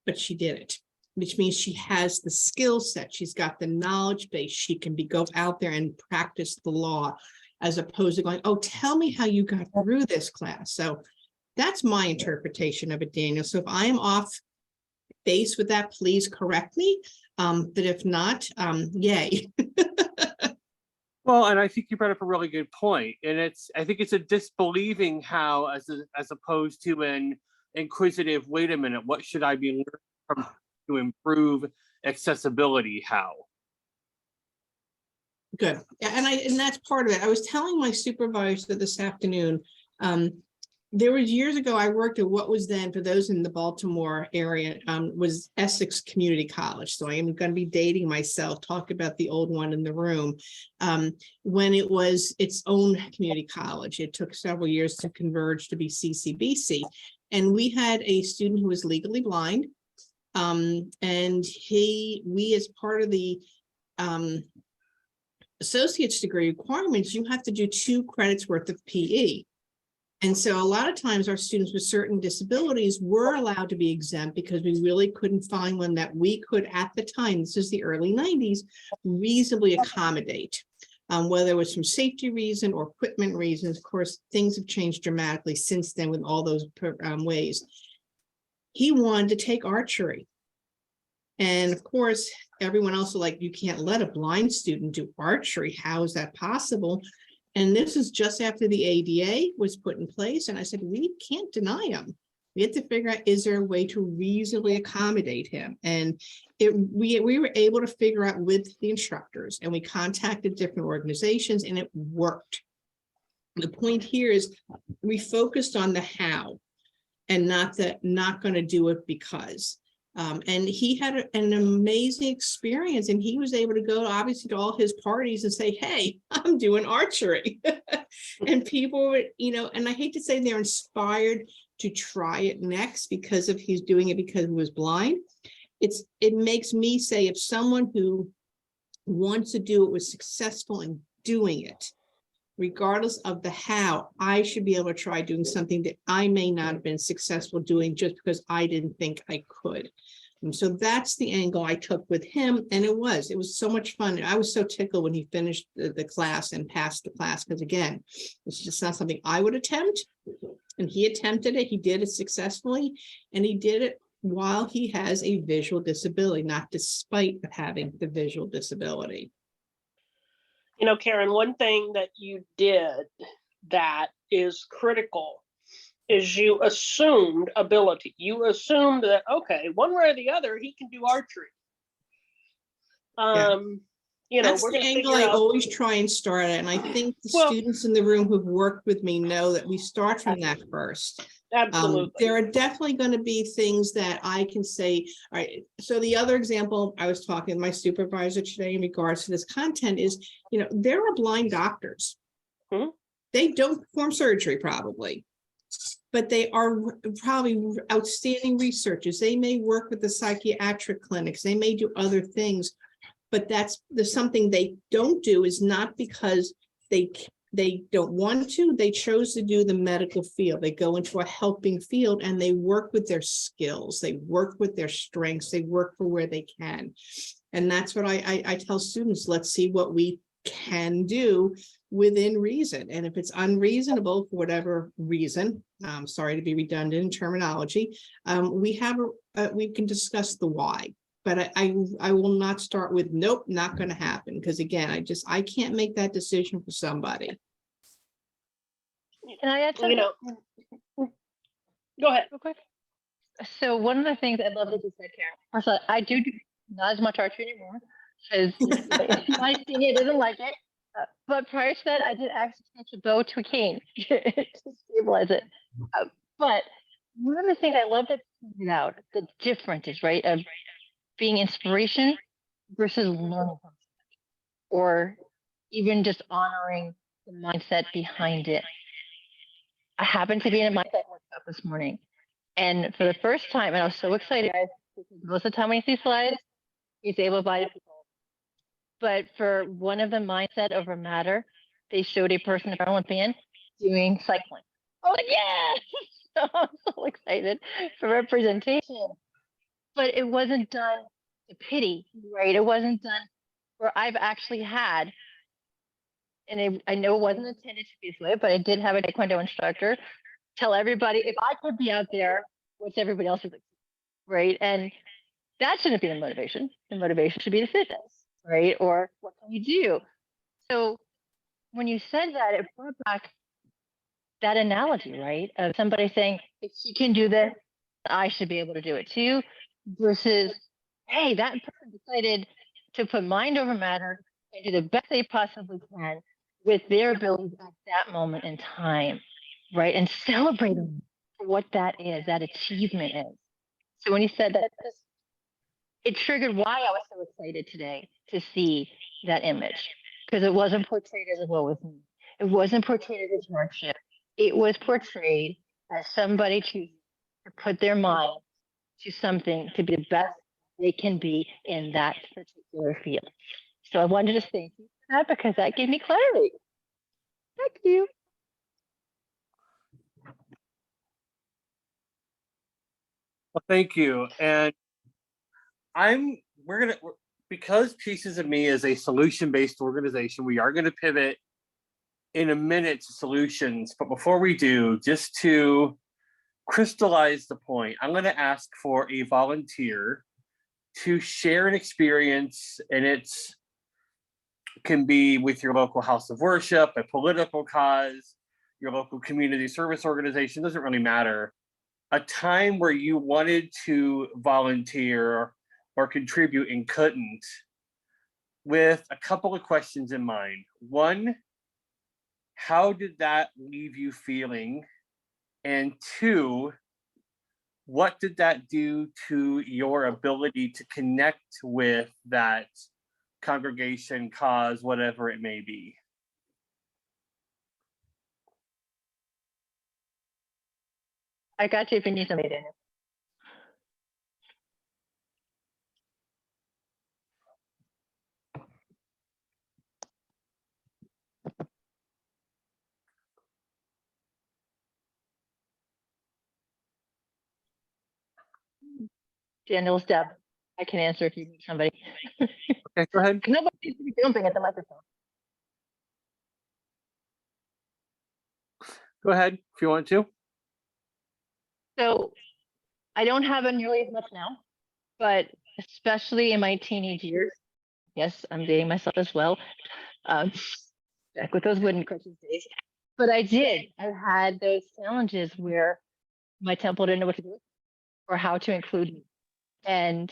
but she did it, which means she has the skill set, she's got the knowledge base, she can go out there and practice the law, as opposed to going, oh, tell me how you got through this class. So that's my interpretation of it, Daniel. So if I am off base with that, please correct me. But if not, yay. Well, and I think you brought up a really good point. And I think it's a disbelieving how, as opposed to an inquisitive, wait a minute, what should I be learning from to improve accessibility? How? Good. And that's part of it. I was telling my supervisor this afternoon, there was years ago, I worked at what was then, for those in the Baltimore area, was Essex Community College. So I am going to be dating myself, talk about the old one in the room. When it was its own community college, it took several years to converge to be CCBC. And we had a student who was legally blind. And we as part of the associate's degree requirements, you have to do 2 credits worth of PE. And so a lot of times our students with certain disabilities were allowed to be exempt because we really couldn't find one that we could, at the time, this is the early 90s, reasonably accommodate, whether it was from safety reason or equipment reasons. Of course, things have changed dramatically since then with all those ways. He wanted to take archery. And of course, everyone else was like, you can't let a blind student do archery. How is that possible? And this is just after the ADA was put in place. And I said, we can't deny him. We have to figure out, is there a way to reasonably accommodate him? And we were able to figure out with the instructors, and we contacted different organizations, and it worked. The point here is we focused on the how and not going to do it because. And he had an amazing experience, and he was able to go obviously to all his parties and say, hey, I'm doing archery. And people were, and I hate to say they're inspired to try it next because of he's doing it because he was blind. It makes me say, if someone who wants to do it was successful in doing it, regardless of the how, I should be able to try doing something that I may not have been successful doing just because I didn't think I could. And so that's the angle I took with him. And it was so much fun. I was so tickled when he finished the class and passed the class, because again, it's just not something I would attempt. And he attempted it. He did it successfully. And he did it while he has a visual disability, not despite having the visual disability. Karen, one thing that you did that is critical is you assumed ability. You assumed that, okay, one way or the other, he can do archery. You know, That's we're the gonna angle figure I out. always try and start at. And I think the Well- students in the room who've worked with me know that we start from that first. Absolutely. There are definitely going to be things that I can say, all right, so the other example, I was talking to my supervisor today in regards to this content is, you know, there are blind doctors. Mhm. They don't perform surgery probably, but they are probably outstanding researchers. They may work with the psychiatric clinics. They may do other things, but there's something they don't do is not because they don't want to, they chose to do the medical field. They go into a helping field and they work with their skills. They work with their strengths. They work for where they can. And that's what I tell students, let's see what we can do within reason. And if it's unreasonable for whatever reason, I'm sorry to be redundant in terminology, we can discuss the why. But I will not start with, nope, not going to happen. Because again, I can't make that decision for somebody. Can I add something? You know, go ahead. Real quick? So one of the things I love that you said, Karen, first of all, I do not as much archery anymore because my senior doesn't like it. But prior to that, I did actually change a bow to a cane to stabilize it. But one of the things I love that you pointed out, the differences, right, of being inspiration versus learning from somebody, or even just honoring the mindset behind it. I happened to be in a mindset workshop this morning, and for the first time, and I was so excited, guys, because most of the time when you see slides, it's able-bodied people. But for one of the mindset over matter, they showed a person, an Olympian, doing cycling. Oh, yeah! So I'm so excited for representation. But it wasn't done to pity, right? It wasn't done where I've actually had, and I know it wasn't intended to be this way, but I did have a Taekwondo instructor tell everybody, if I could be out there, what's everybody else is, right? And that shouldn't be the motivation. The motivation should be the fitness, right? Or what can we do? So when you said that, it brought back that analogy, right? Of somebody saying, if she can do this, I should be able to do it too, versus, hey, that person decided to put mind over matter and do the best they possibly can with their abilities at that moment in time, right? And celebrate them for what that is, that achievement is. So when you said that, it triggered why I was so excited today to see that image, because it wasn't portrayed as a woe with me. It wasn't portrayed as hardship. It was portrayed as somebody choosing to put their mind to something to be the best they can be in that particular field. So I wanted to thank you for that because that gave me clarity. Thank you. Well, thank you. And because Pieces of Me is a solution-based organization, we are gonna pivot in a minute to solutions. But before we do, just to crystallize the point, I'm gonna ask for a volunteer to share an experience, and it's can be with your local house of worship, a political cause, your local community service organization, doesn't really matter. A time where you wanted to volunteer or contribute and couldn't, with a couple of questions in mind. One, how did that leave you feeling? And two, what did that do to your ability to connect with that congregation, cause, whatever it may be? I got you if you need somebody, Daniel. Daniel's Deb. I can answer if you need somebody. Okay, go ahead. Nobody needs to be jumping at the microphone. Go ahead if you want to. So I don't have it nearly as much now, but especially in my teenage years, yes, I'm dating myself as well. Back with those wooden crutches days. But I did. I had those challenges where my temple didn't know what to do or how to include me. And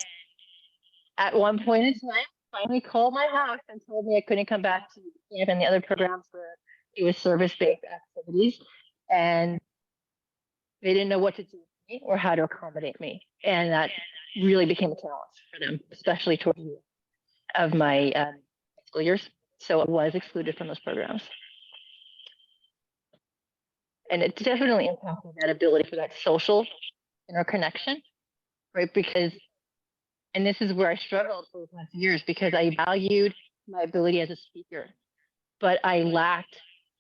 at one point in time, finally called my house and told me I couldn't come back to camp and the other programs where it was service-based activities. And they didn't know what to do with me or how to accommodate me. And that really became a challenge for them, especially towards the end of my school years. So I was excluded from those programs. And it definitely impacted that ability for that social interconnection, right? Because, and this is where I struggled for the past years, because I valued my ability as a speaker, but I lacked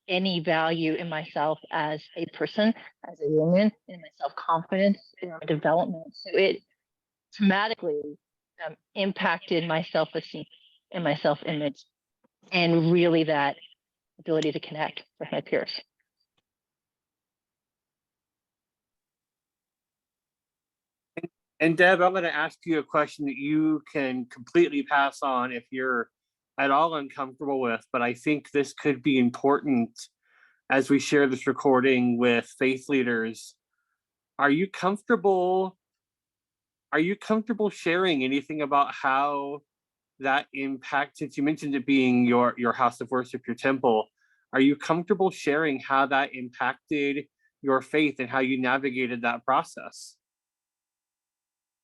any value in myself as a person, as a woman, in my self-confidence, in my development. So it dramatically impacted my self-esteem and my self-image, and really that ability to connect with my peers. And Deb, I'm going to ask you a question that you can completely pass on if you're at all uncomfortable with, but I think this could be important as we share this recording with faith leaders. Are you comfortable sharing anything about how that impact, since you mentioned it being your house of worship, your temple, are you comfortable sharing how that impacted your faith and how you navigated that process?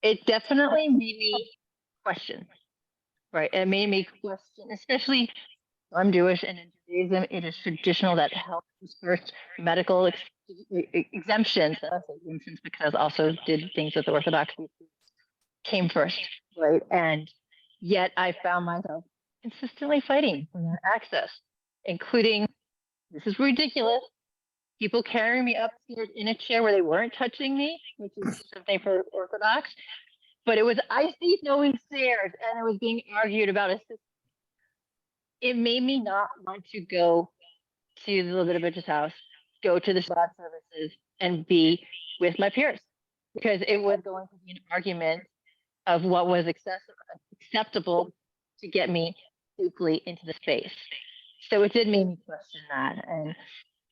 It definitely made me question, right? It made me question, especially I'm Jewish, and in Judaism, it is traditional that health is first, medical exemptions. I say exemptions because I also did things with the Orthodoxy came first, right? And yet I found myself consistently fighting for that access, including, this is ridiculous, people carrying me upstairs in a chair where they weren't touching me, which is something for Orthodox, but it was icy snowing stairs, and it was being argued about a system. It made me not want to go to the Levitica's house, go to the Shabbat services, and be with my peers, because it was going to be an argument of what was acceptable to get me safely into the space. So it did make me question that. And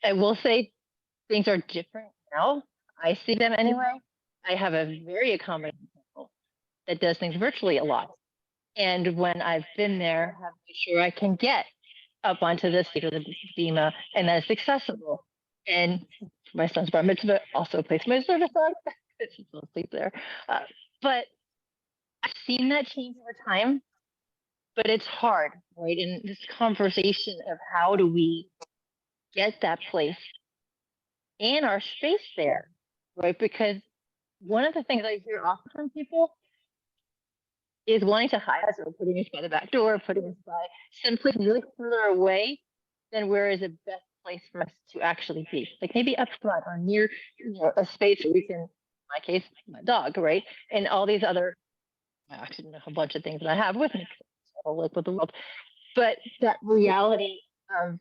I will say things are different now. I see them anyway. I have a very accommodating people that does things virtually a lot. And when I've been there, have made sure I can get up onto the seat of the bima and that it's accessible. And my son's bar mitzvah also placed my service on. It's still asleep there. But I've seen that change over time, but it's hard, right? In this conversation of how do we get that place and our space there, right? Because one of the things I hear often from people is wanting to hide us, or putting us by the back door, putting us by simply really further away than where is the best place for us to actually be. Like maybe up front or near, a space where we can, in my case, my dog, right? And all these other, I actually know a bunch of things that I have with me, I live with the world. But that reality of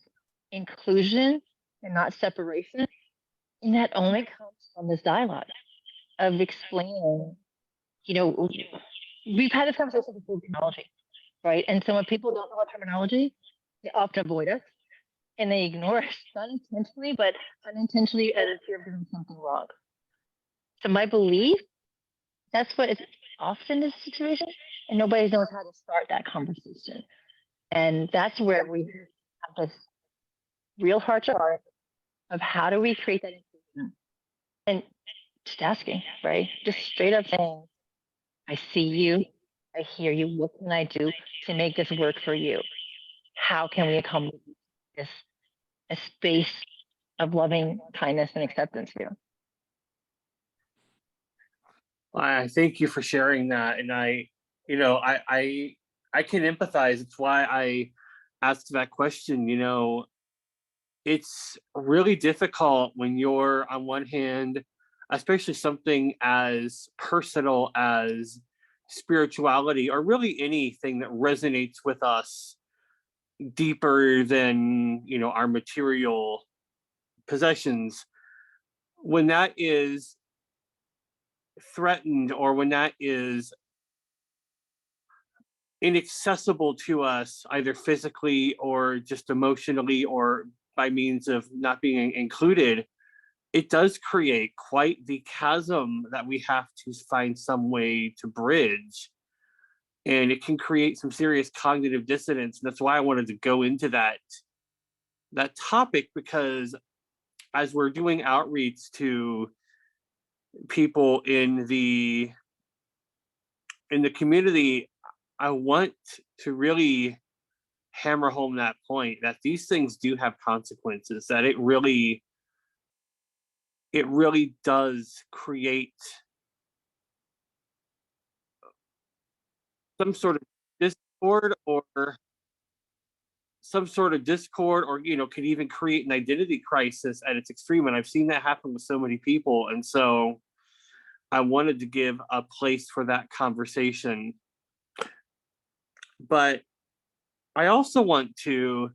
inclusion and not separation, and that only comes from this dialogue of explaining, we've had this conversation before terminology, right? And so when people don't know what terminology, they often avoid us and they ignore us, not intentionally, but unintentionally as if you're doing something wrong. So my belief, that's what is often the situation, and nobody knows how to start that conversation. And that's where we have this real heart to heart of how do we create that inclusion? And just asking, right? Just straight up saying, I see you, I hear you, what can I do to make this work for you? How can we accommodate this a space of loving kindness and acceptance for you? I thank you for sharing that. And I can empathize. It's why I asked that question. It's really difficult when you're, on one hand, especially something as personal as spirituality, or really anything that resonates with us deeper than our material possessions, when that is threatened, or when that is inaccessible to us, either physically or just emotionally, or by means of not being included, it does create quite the chasm that we have to find some way to bridge. and it can create some serious cognitive dissonance. And that's why I wanted to go into that topic, because as we're doing outreach to people in the community, I want to really hammer home that point that these things do have consequences, that it really does create some sort of discord or could even create an identity crisis at its extreme. And I've seen that happen with so many people. And so I wanted to give a place for that conversation. But I also want to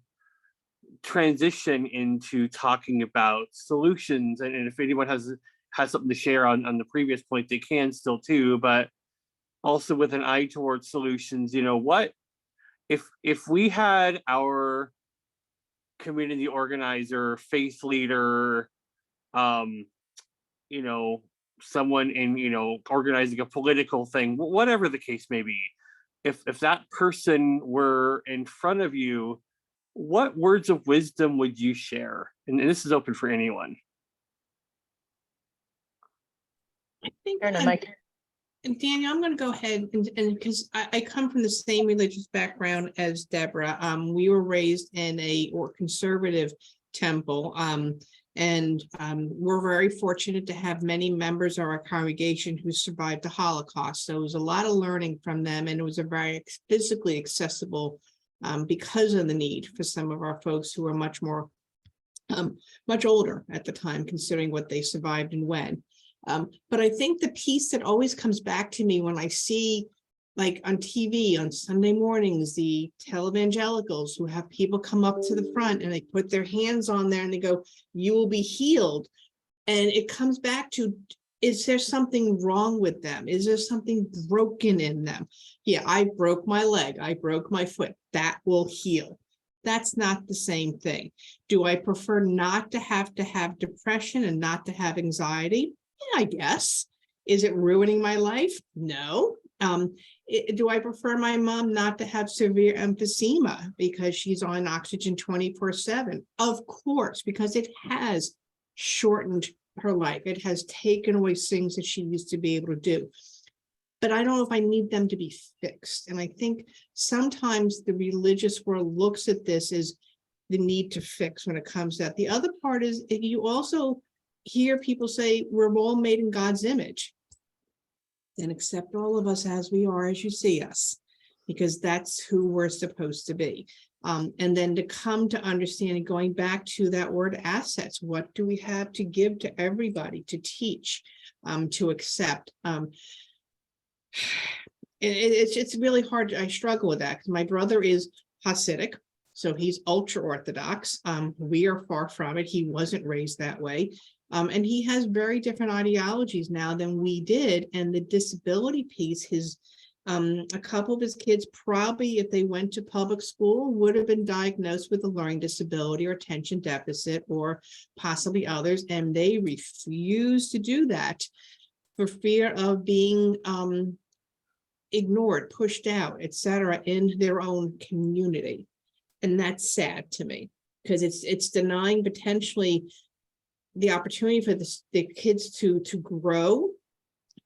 transition into talking about solutions. And if anyone has something to share on the previous point, they can still too, but also with an eye towards solutions. What if we had our community organizer, faith leader, someone in, organizing a political thing, whatever the case may be, if that person were in front of you, what words of wisdom would you share? And this is open for anyone. I think, Turn the mic. and Daniel, I'm going to go ahead and because I come from the same religious background as Deborah. We were raised in a conservative temple, and we're very fortunate to have many members of our congregation who survived the Holocaust. So it was a lot of learning from them, and it was a very physically accessible because of the need for some of our folks who are much older at the time, considering what they survived and when. But I think the piece that always comes back to me when I see, like on TV on Sunday mornings, the televangelicals who have people come up to the front and they put their hands on there and they go, "You will be healed." And it comes back to, is there something wrong with them? Is there something broken in them? Yeah, I broke my leg. I broke my foot. That will heal. That's not the same thing. Do I prefer not to have depression and not to have anxiety? Yeah, I guess. Is it ruining my life? No. Do I prefer my mom not to have severe emphysema because she's on oxygen 24/7? Of course, because it has shortened her life. It has taken away things that she used to be able to do. But I don't know if I need them to be fixed. And I think sometimes the religious world looks at this as the need to fix when it comes to that. The other part is you also hear people say, we're all made in God's image. Then accept all of us as we are, as you see us, because that's who we're supposed to be. And then to come to understanding, going back to that word assets, what do we have to give to everybody, to teach, to accept? It's really hard. I struggle with that because my brother is Hasidic, so he's ultra Orthodox. We are far from it. He wasn't raised that way. And he has very different ideologies now than we did. And the disability piece, a couple of his kids probably, if they went to public school, would have been diagnosed with a learning disability or attention deficit or possibly others. And they refuse to do that for fear of being ignored, pushed out, etc., in their own community. And that's sad to me because it's denying potentially the opportunity for the kids to grow,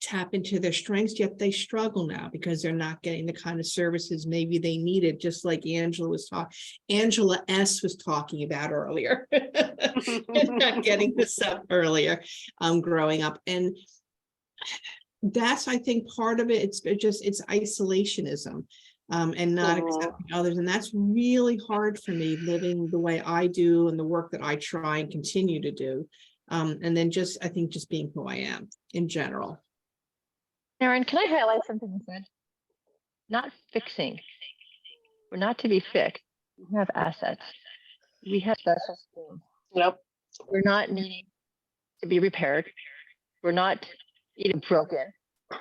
tap into their strengths, yet they struggle now because they're not getting the kind of services maybe they needed, just like Angela S. was talking about earlier. Not getting this up earlier, growing up. And that's, I think, part of it. It's isolationism. And not accepting others. And that's really hard for me living the way I do and the work that I try and continue to do. And then I think just being who I am in general. Erin, can I highlight something you said? Not fixing. We're not to be fixed. We have assets. We have special skills. Yep. We're not needing to be repaired. We're not even broken.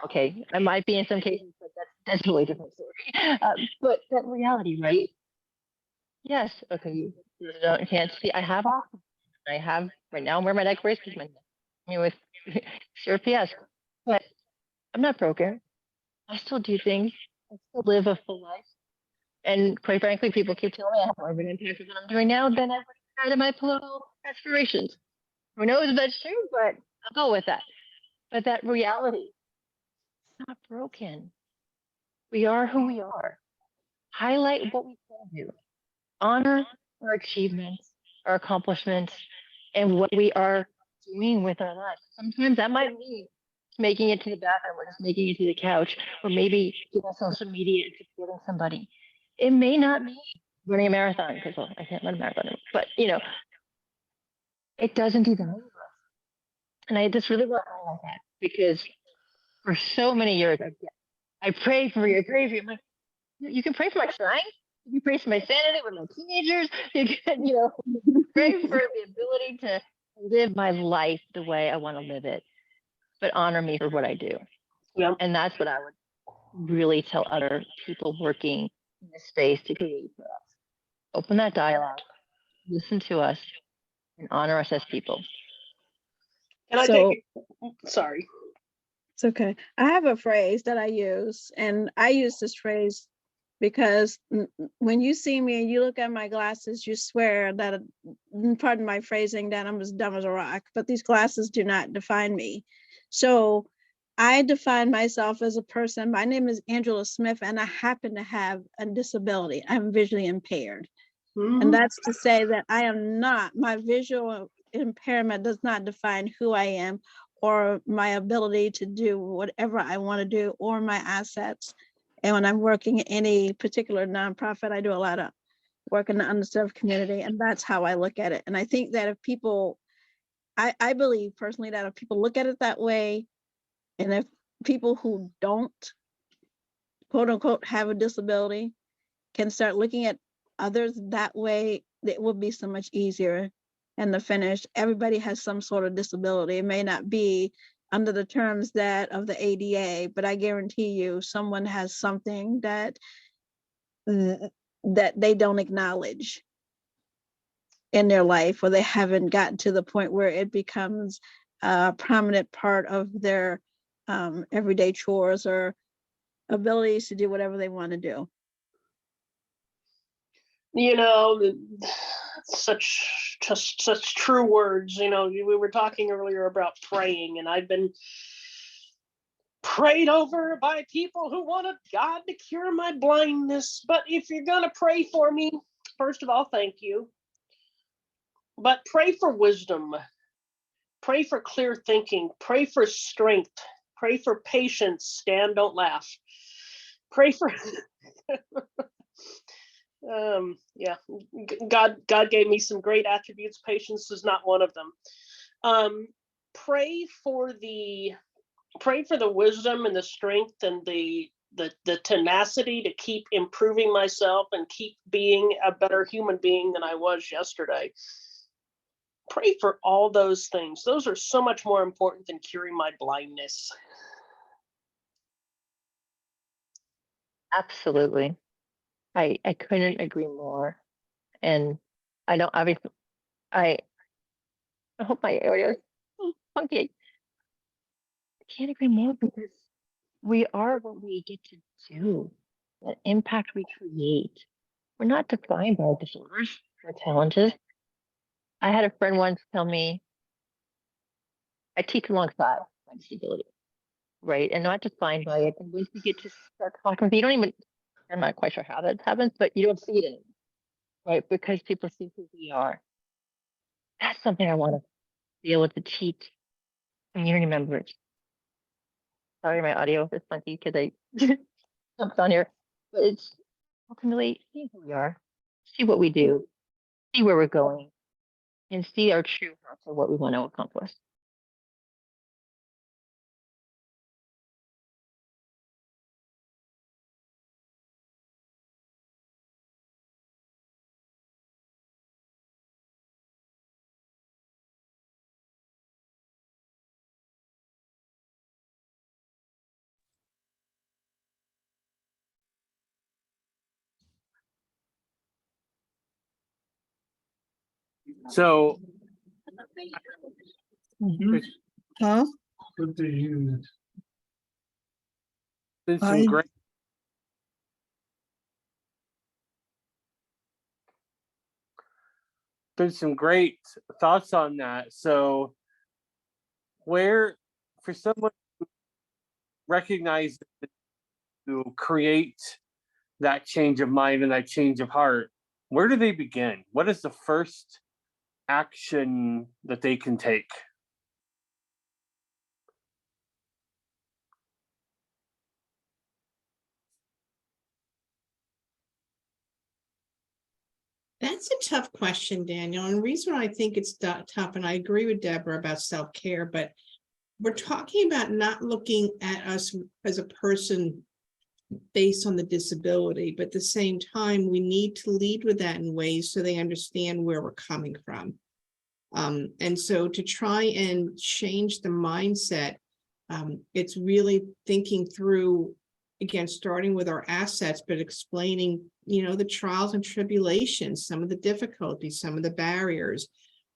Okay, I might be in some cases, but that's a totally different story. But that reality, right? Yes. Okay, you can't see. I have oxygen. I have right now. I'm wearing my neck brace because with CRPS, but I'm not broken. I still do things I still live a full life. And quite frankly, people keep telling me I have more of an impact on what I'm doing now than I would have had in my political aspirations. Who knows if that's true, but I'll go with that. But that reality is not broken. We are who we are. Highlight what we can do. Honor our achievements, our accomplishments, and what we are doing with our lives. Sometimes that might mean making it to the bathroom or just making it to the couch, or maybe doing social media and supporting somebody. It may not be running a marathon because well, I can't run a marathon, but it doesn't even move us. And I just really want to highlight that because for so many years I prayed for you, I prayed for you. I'm like, you can pray for my strength, you can pray for my sanity with my teenagers, you can, pray for the ability to live my life the way I want to live it, but honor me for what I do. Yeah. And that's what I would really tell other people working in this space to create for us. Open that dialogue, listen to us, and honor us as people. And I So- take sorry. It's okay. I have a phrase that I use, and I use this phrase because when you see me and you look at my glasses, you swear that, pardon my phrasing, that I'm as dumb as a rock, but these glasses do not define me. So I define myself as a person. My name is Angela Smith, and I happen to have a disability. I'm visually impaired. And that's to say that I am not, my visual impairment does not define who I am or my ability to do whatever I want to do or my assets. And when I'm working in any particular nonprofit, I do a lot of work in the underserved community, and that's how I look at it. And I think that if people, I believe personally that if people look at it that way, and if people who don't, quote unquote, have a disability can start looking at others that way, it will be so much easier. And the finish, everybody has some sort of disability. It may not be under the terms that of the ADA, but I guarantee you someone has something that they don't acknowledge in their life, or they haven't gotten to the point where it becomes a prominent part of their everyday chores or abilities to do whatever they want to do. Such true words. We were talking earlier about praying, and I've been prayed over by people who wanted God to cure my blindness. But if you're going to pray for me, first of all, thank you. But pray for wisdom, pray for clear thinking, pray for strength, pray for patience. Stan, don't laugh. Pray for God gave me some great attributes. Patience is not one of them. Pray for the wisdom and the strength and the tenacity to keep improving myself and keep being a better human being than I was yesterday. Pray for all those things. Those are so much more important than curing my blindness. Absolutely. I couldn't agree more. And I don't obviously I hope my audio is funky. I can't agree more because we are what we get to do, the impact we create. We're not defined by our disorders or challenges. I had a friend once tell me, I teach alongside my disability, right? And not defined by it. And once you get to start talking with you, I'm not quite sure how that happens, but you don't see it anymore, right? Because people see who we are. That's something I want to be able to teach community members. Sorry, my audio is funky because I jumped on here, but it's ultimately see who we are, see what we do, see where we're going, and see our true heart for what we want to accomplish. So Huh? been some great been some great thoughts on that. So where, for someone who recognizes to create that change of mind and that change of heart, where do they begin? What is the first action that they can take? That's a tough question, Daniel. And the reason I think it's tough, and I agree with Deborah about self-care, but we're talking about not looking at us as a person based on the disability, but at the same time, we need to lead with that in ways so they understand where we're coming from. And so to try and change the mindset, it's really thinking through, again, starting with our assets, but explaining, the trials and tribulations, some of the difficulties, some of the barriers,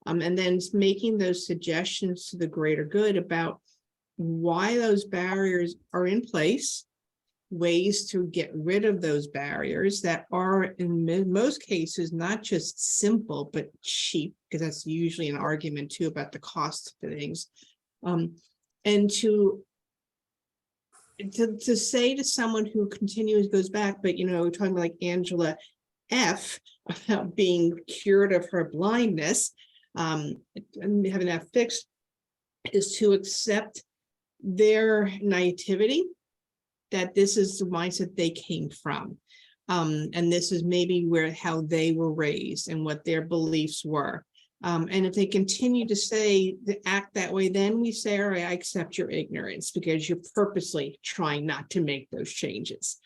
and then making those suggestions to the greater good about why those barriers are in place, ways to get rid of those barriers that are in most cases not just simple but cheap, because that's usually an argument too about the cost of things, and to say to someone who continues goes back, but we're talking about like Angela F about being cured of her blindness, and having that fixed, is to accept their naivety, that this is the mindset they came from. And this is maybe how they were raised and what their beliefs were. And if they continue to act that way, then we say, all right, I accept your ignorance because you're purposely trying not to make those changes.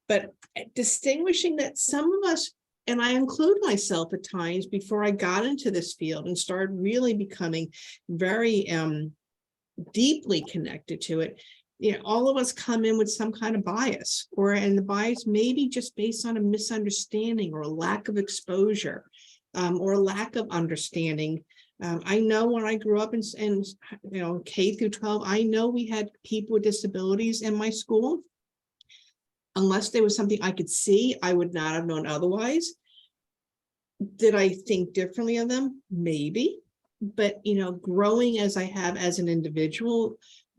But distinguishing that some of us, and I include myself at times before I got into this field and started really becoming very deeply connected to it, all of us come in with some kind of bias, and the bias may be just based on a misunderstanding or a lack of exposure, or a lack of understanding. I know when I grew up in K through 12, I know we had people with disabilities in my school. Unless there was something I could see, I would not have known otherwise. Did I think differently of them? Maybe. But, growing as I have as an individual,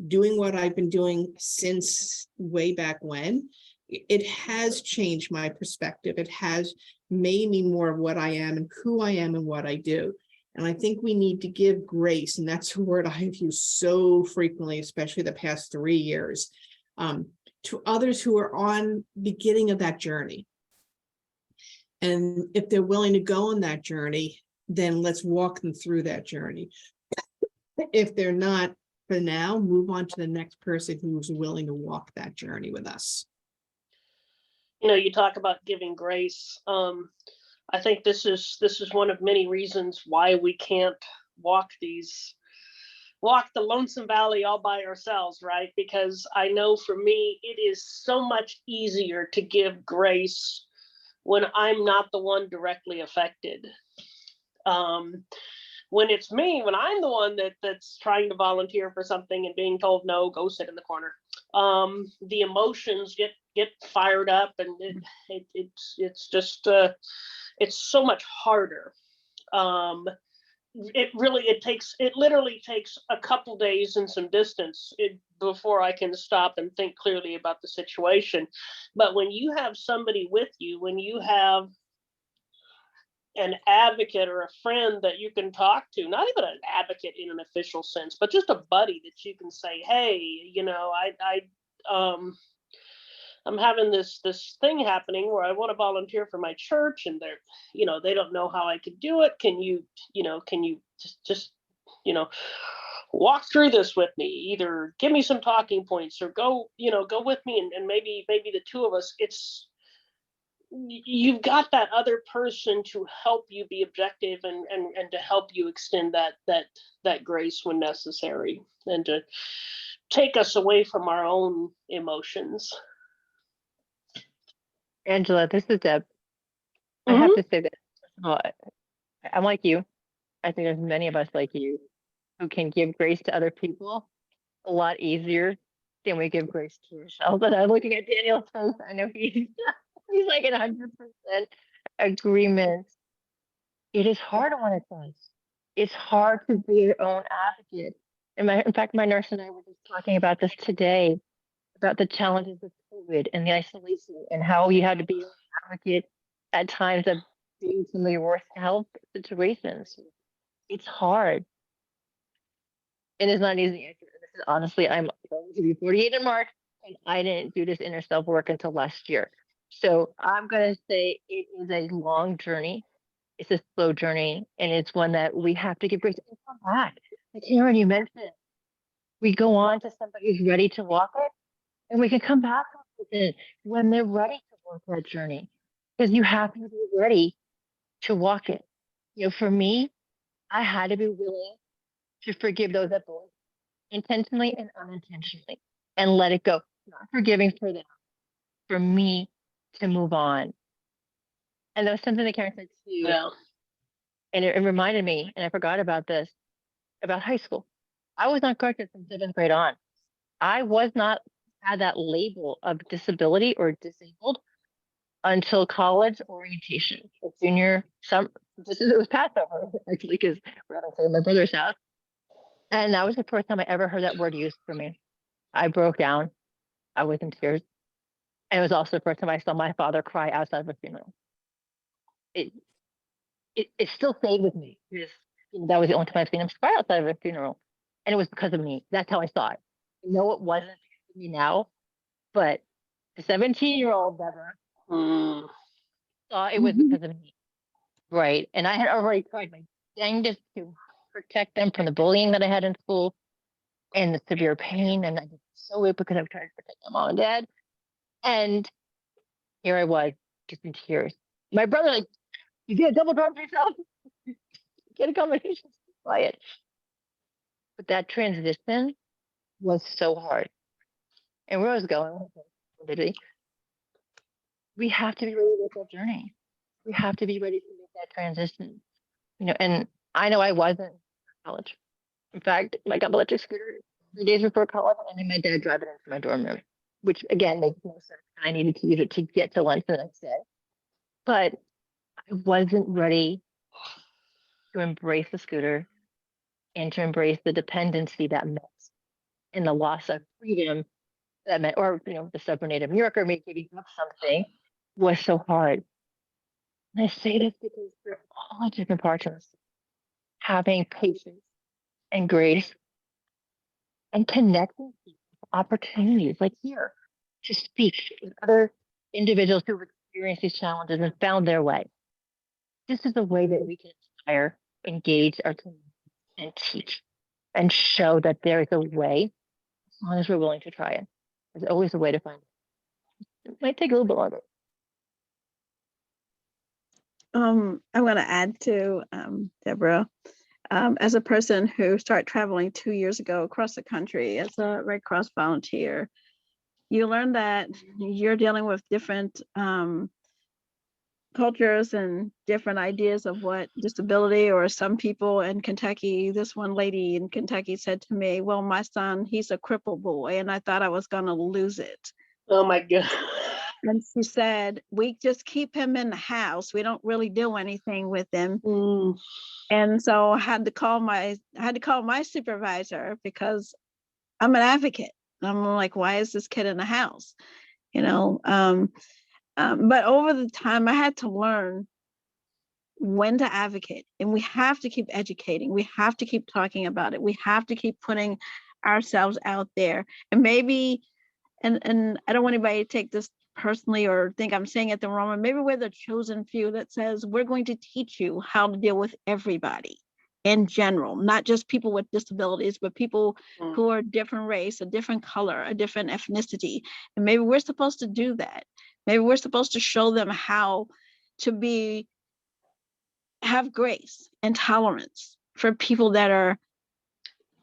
doing what I've been doing since way back when, it has changed my perspective. It has made me more of what I am and who I am and what I do. And I think we need to give grace, and that's a word I've used so frequently, especially the past 3 years, to others who are on the beginning of that journey. And if they're willing to go on that journey, then let's walk them through that journey. If they're not, for now, move on to the next person who's willing to walk that journey with us. You talk about giving grace. I think this is one of many reasons why we can't walk the lonesome valley all by ourselves, right? Because I know for me, it is so much easier to give grace when I'm not the one directly affected. When it's me, when I'm the one that's trying to volunteer for something and being told no, go sit in the corner, the emotions get fired up, and it's just it's so much harder. It literally takes a couple days and some distance before I can stop and think clearly about the situation. But when you have somebody with you, when you have an advocate or a friend that you can talk to, not even an advocate in an official sense, but just a buddy that you can say, hey, I'm having this thing happening where I want to volunteer for my church, and they don't know how I could do it. Can you just walk through this with me? Either give me some talking points, or go with me, and maybe the two of us, you've got that other person to help you be objective and to help you extend that grace when necessary, and to take us away from our own emotions. Angela, this is Deb. I have to say that, I'm like you. I think there's many of us like you who can give grace to other people a lot easier than we give grace to ourselves. And I'm looking at Daniel's face. I know he's like in 100% agreement. it is hard on its own. It's hard to be your own advocate. In fact, my nurse and I were just talking about this today, about the challenges of COVID and the isolation and how you had to be an advocate at times of being some of your worst health situations. It's hard. It is not easy. This is honestly, I'm going to be 48 in March, and I didn't do this inner self work until last year. So I'm going to say it is a long journey. It's a slow journey, and it's one that we have to give grace and come back. Like Karen, you mentioned, we go on to somebody who's ready to walk it, and we can come back with it when they're ready to walk that journey. Because you have to be ready to walk it. You know, for me, I had to be willing to forgive those that bullied intentionally and unintentionally and let it go. Not forgiving for them, for me to move on. And that was something that Karen said too. Yeah. And it reminded me, and I forgot about this, about high school. I was not corrected from 7th grade on. I was not had that label of disability or disabled until college orientation, junior some. It was Passover actually because we're at my brother's house, and that was the first time I ever heard that word used for me. I broke down. I was in tears, and it was also the first time I saw my father cry outside of a funeral. It still stayed with me because that was the only time I've seen him cry outside of a funeral, and it was because of me. That's how I saw it. No, it wasn't for me now, but the 17-year-old Deborah saw it was because of me, right? And I had already tried my dangest to protect them from the bullying that I had in school and the severe pain, and I did so it because I was trying to protect my mom and dad. And here I was, just in tears. My brother, like, you did a double drop yourself. Get a combination. Quiet. But that transition was so hard. And where I was going, we have to be ready with that journey. We have to be ready to make that transition. You know, and I know I wasn't in college. In fact, I got an electric scooter 3 days before college, and then my dad drove it into my dorm room, which again makes no sense. I needed to use it to get to lunch the next day. But I wasn't ready to embrace the scooter and to embrace the dependency that meant and the loss of freedom that meant, or the stubborn native New Yorker, me giving up something was so hard. And I say this because for all the different parts of us, having patience and grace and connecting people to opportunities like here to speak with other individuals who've experienced these challenges and found their way. This is a way that we can inspire, engage our community, and teach and show that there is a way as long as we're willing to try it. There's always a way to find it. It might take a little bit longer. I'm going to add to Deborah. As a person who started traveling 2 years ago across the country as a Red Cross volunteer, you learn that you're dealing with different cultures and different ideas of what disability, or some people in Kentucky. This one lady in Kentucky said to me, well, my son, he's a crippled boy, and I thought I was going to lose it. Oh my God. And she said, we just keep him in the house. We don't really do anything with him. And so I had to call my supervisor because I'm an advocate. I'm like, why is this kid in the house? But over the time, I had to learn when to advocate, and we have to keep educating. We have to keep talking about it. We have to keep putting ourselves out there. And maybe, and I don't want anybody to take this personally or think I'm saying it the wrong way. Maybe we're the chosen few that says we're going to teach you how to deal with everybody in general, not just people with disabilities, but people who are a different race, a different color, a different ethnicity. And maybe we're supposed to do that. Maybe we're supposed to show them how to have grace and tolerance for people that are,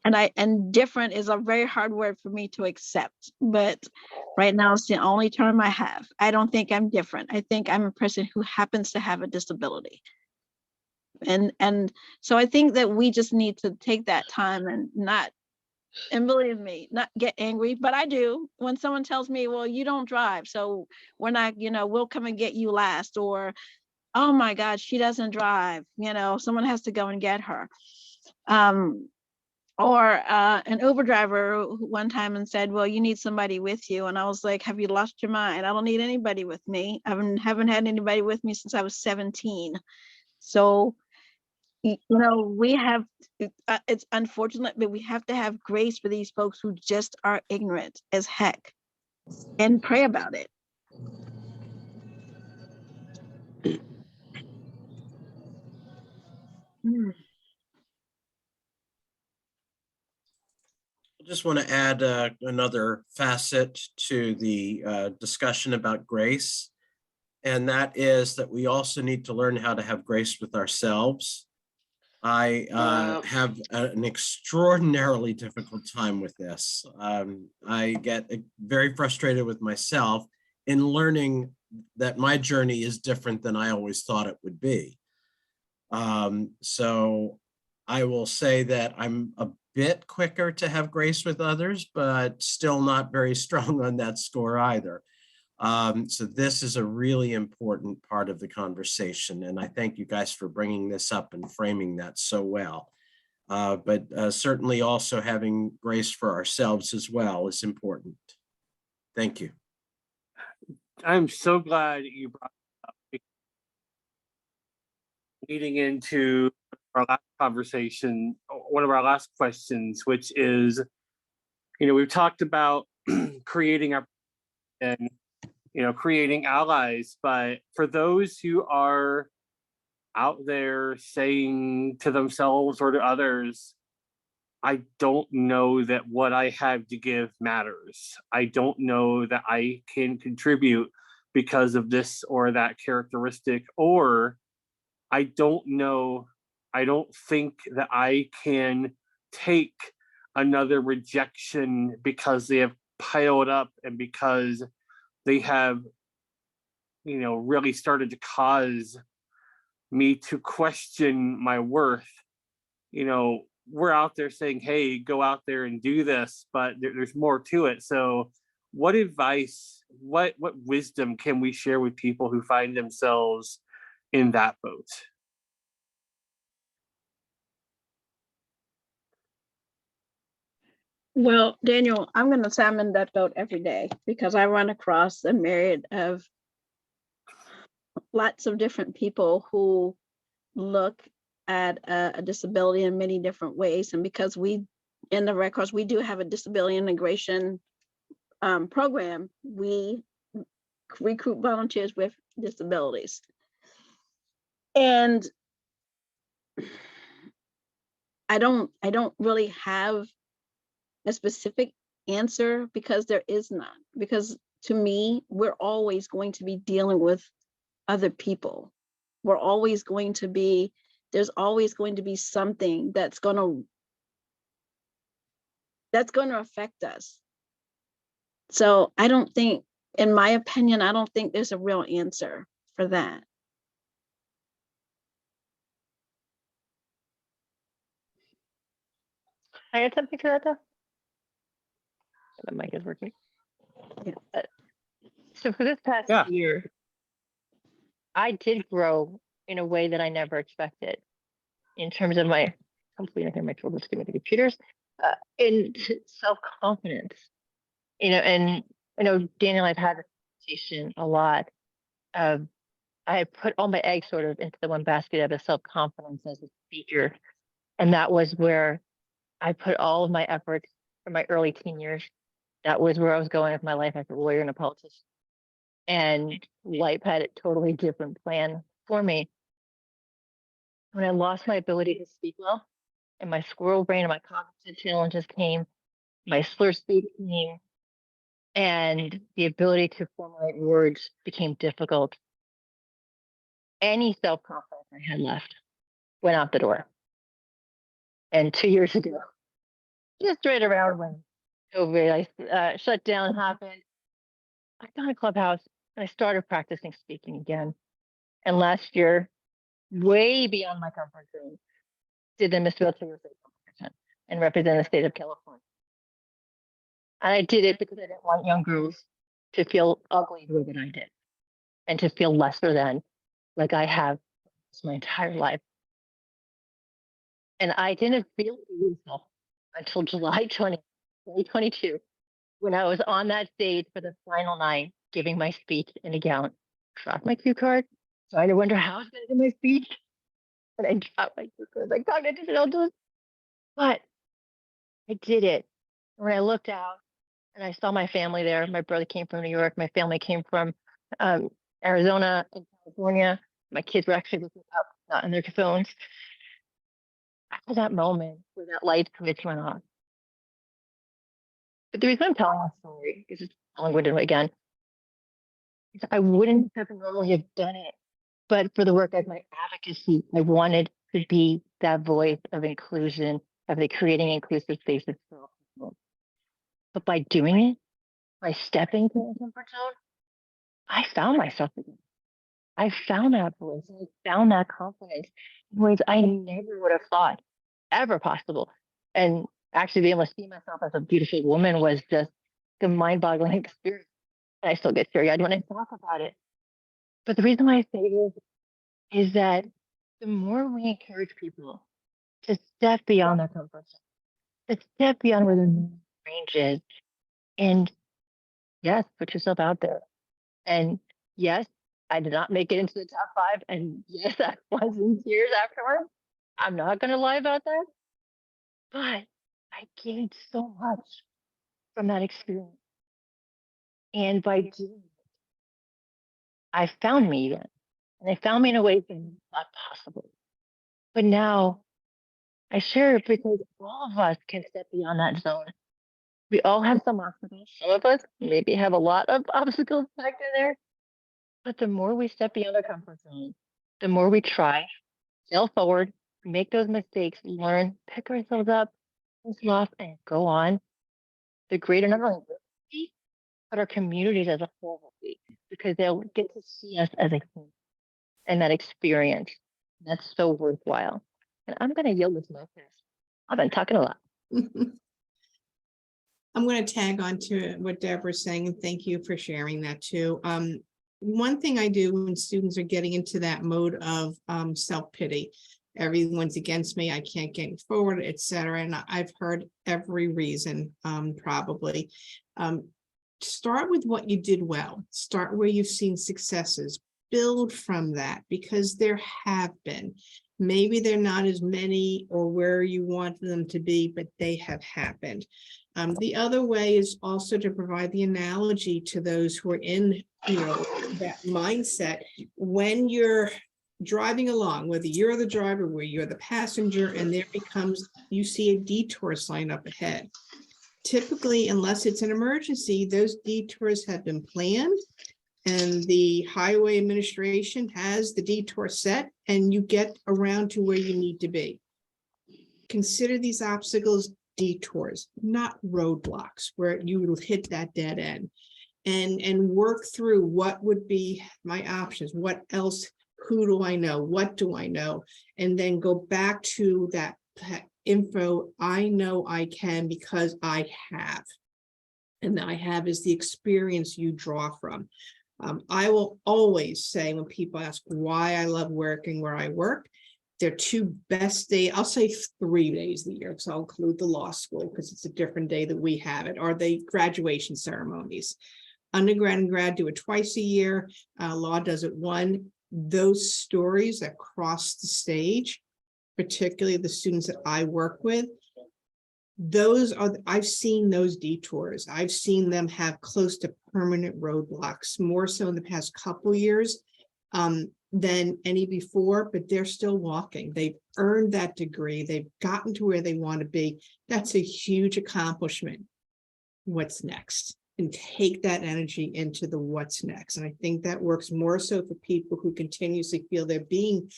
and different is a very hard word for me to accept, but right now it's the only term I have. I don't think I'm different. I think I'm a person who happens to have a disability. And so I think that we just need to take that time and believe me, not get angry, but I do. When someone tells me, well, you don't drive, so we're not, we'll come and get you last, or oh my God, she doesn't drive, someone has to go and get her. Or an Uber driver one time and said, well, you need somebody with you. And I was like, have you lost your mind? I don't need anybody with me. I haven't had anybody with me since I was 17. So, we have, it's unfortunate, but we have to have grace for these folks who just are ignorant as heck, and pray about it. I just want to add another facet to the discussion about grace. And that is that we also need to learn how to have grace with ourselves. I have an extraordinarily difficult time with this. I get very frustrated with myself in learning that my journey is different than I always thought it would be. So I will say that I'm a bit quicker to have grace with others, but still not very strong on that score either. So this is a really important part of the conversation, and I thank you guys for bringing this up and framing that so well. But certainly also having grace for ourselves as well is important. Thank you. I'm so glad you brought up leading into our last conversation, one of our last questions, which is, we've talked about creating our and creating allies, but for those who are out there saying to themselves or to others, I don't know that what I have to give matters. I don't know that I can contribute because of this or that characteristic, or I don't think that I can take another rejection because they have piled up and because they have, really started to cause me to question my worth. We're out there saying, hey, go out there and do this, but there's more to it. So what advice, what wisdom can we share with people who find themselves in that boat? Well, Daniel, I'm going to say I'm in that boat every day because I run across a myriad of lots of different people who look at a disability in many different ways. And because we, in the Red Cross, we do have a disability integration program, we recruit volunteers with disabilities. And I don't really have a specific answer because there is none. Because to me, we're always going to be dealing with other people. We're always going to be, there's always going to be something that's going to affect us. So I don't think, in my opinion, I don't think there's a real answer for that. I had something for that though. The mic is working. Yeah. So for this past year, I did grow in a way that I never expected in terms of my, hopefully I hear my children screaming at the computers, in self-confidence, and Daniel, I've had this conversation a lot. I had put all my eggs sort of into the one basket of a self-confidence as a speaker. And that was where I put all of my efforts from my early teen years. That was where I was going with my life as a lawyer and a politician. And life had a totally different plan for me. When I lost my ability to speak well, and my squirrel brain and my cognitive challenges came, my slur speed came, and the ability to formulate words became difficult. Any self-confidence I had left went out the door. And 2 years ago, just right around when COVID shut down happened, I got a Clubhouse and I started practicing speaking again. And last year, way beyond my comfort zone, did the Miss Wheelchair USA competition and represent the state of California. And I did it because I didn't want young girls to feel ugly the way that I did and to feel lesser than like I have my entire life. And I didn't feel beautiful until July 2022, when I was on that stage for the final night, giving my speech in a gown. Dropped my cue card, trying to wonder how I was going to do my speech. And I dropped my cue card. Like, God, I didn't know this. But I did it. When I looked out and I saw my family there, my brother came from New York, my family came from Arizona and California. My kids were actually looking up, not on their phones. After that moment where that light switch went on. But the reason I'm telling this story is it's long-winded again. Is I wouldn't have normally have done it, but for the work as my advocacy, I wanted to be that voice of inclusion, of the creating inclusive spaces for all people. But by doing it, by stepping into the comfort zone, I found myself again. I found that voice. I found that confidence in ways I never would have thought ever possible. And actually being able to see myself as a beautiful woman was just the mind-boggling experience. And I still get teary-eyed when I talk about it. But the reason why I say this is that the more we encourage people to step beyond their comfort zone, to step beyond where their range is, and yes, put yourself out there. And yes, I did not make it into the top 5. And yes, I was in tears afterwards. I'm not going to lie about that. But I gained so much from that experience. And by doing it, I found me again. And I found me in a way that was not possible. But now I share it because all of us can step beyond that zone. We all have some obstacles. Some of us maybe have a lot of obstacles back in there. But the more we step beyond our comfort zone, the more we try, fail forward, make those mistakes, learn, pick ourselves up, off, and go on, the greater not only will be, but our communities as a whole will be, because they'll get to see us as a team and that experience. That's so worthwhile. And I'm going to yield this mic. I've been talking a lot. I'm going to tag on to what Deborah's saying, and thank you for sharing that too. One thing I do when students are getting into that mode of self-pity, everyone's against me, I can't get forward, etc. And I've heard every reason, probably. Start with what you did well. Start where you've seen successes. Build from that, because there have been. Maybe they're not as many or where you want them to be, but they have happened. The other way is also to provide the analogy to those who are in, that mindset. When you're driving along, whether you're the driver, where you're the passenger, and there becomes, you see a detour sign up ahead. Typically, unless it's an emergency, those detours have been planned, and the highway administration has the detour set, and you get around to where you need to be. Consider these obstacles detours, not roadblocks where you will hit that dead end, and work through what would be my options, what else, who do I know, what do I know, and then go back to that info. I know I can because I have, and I have is the experience you draw from. I will always say, when people ask why I love working where I work, they're 2 best days, I'll say 3 days of the year, because I'll include the law school because it's a different day that we have it, are the graduation ceremonies. Undergrad and grad do it twice a year. Law does it 1. Those stories that cross the stage, particularly the students that I work with, those are, I've seen those detours. I've seen them have close to permanent roadblocks, more so in the past couple years than any before, but they're still walking. They've earned that degree. They've gotten to where they want to be. That's a huge accomplishment. What's next? And take that energy into the what's next. And I think that works more so for people who continuously feel they're being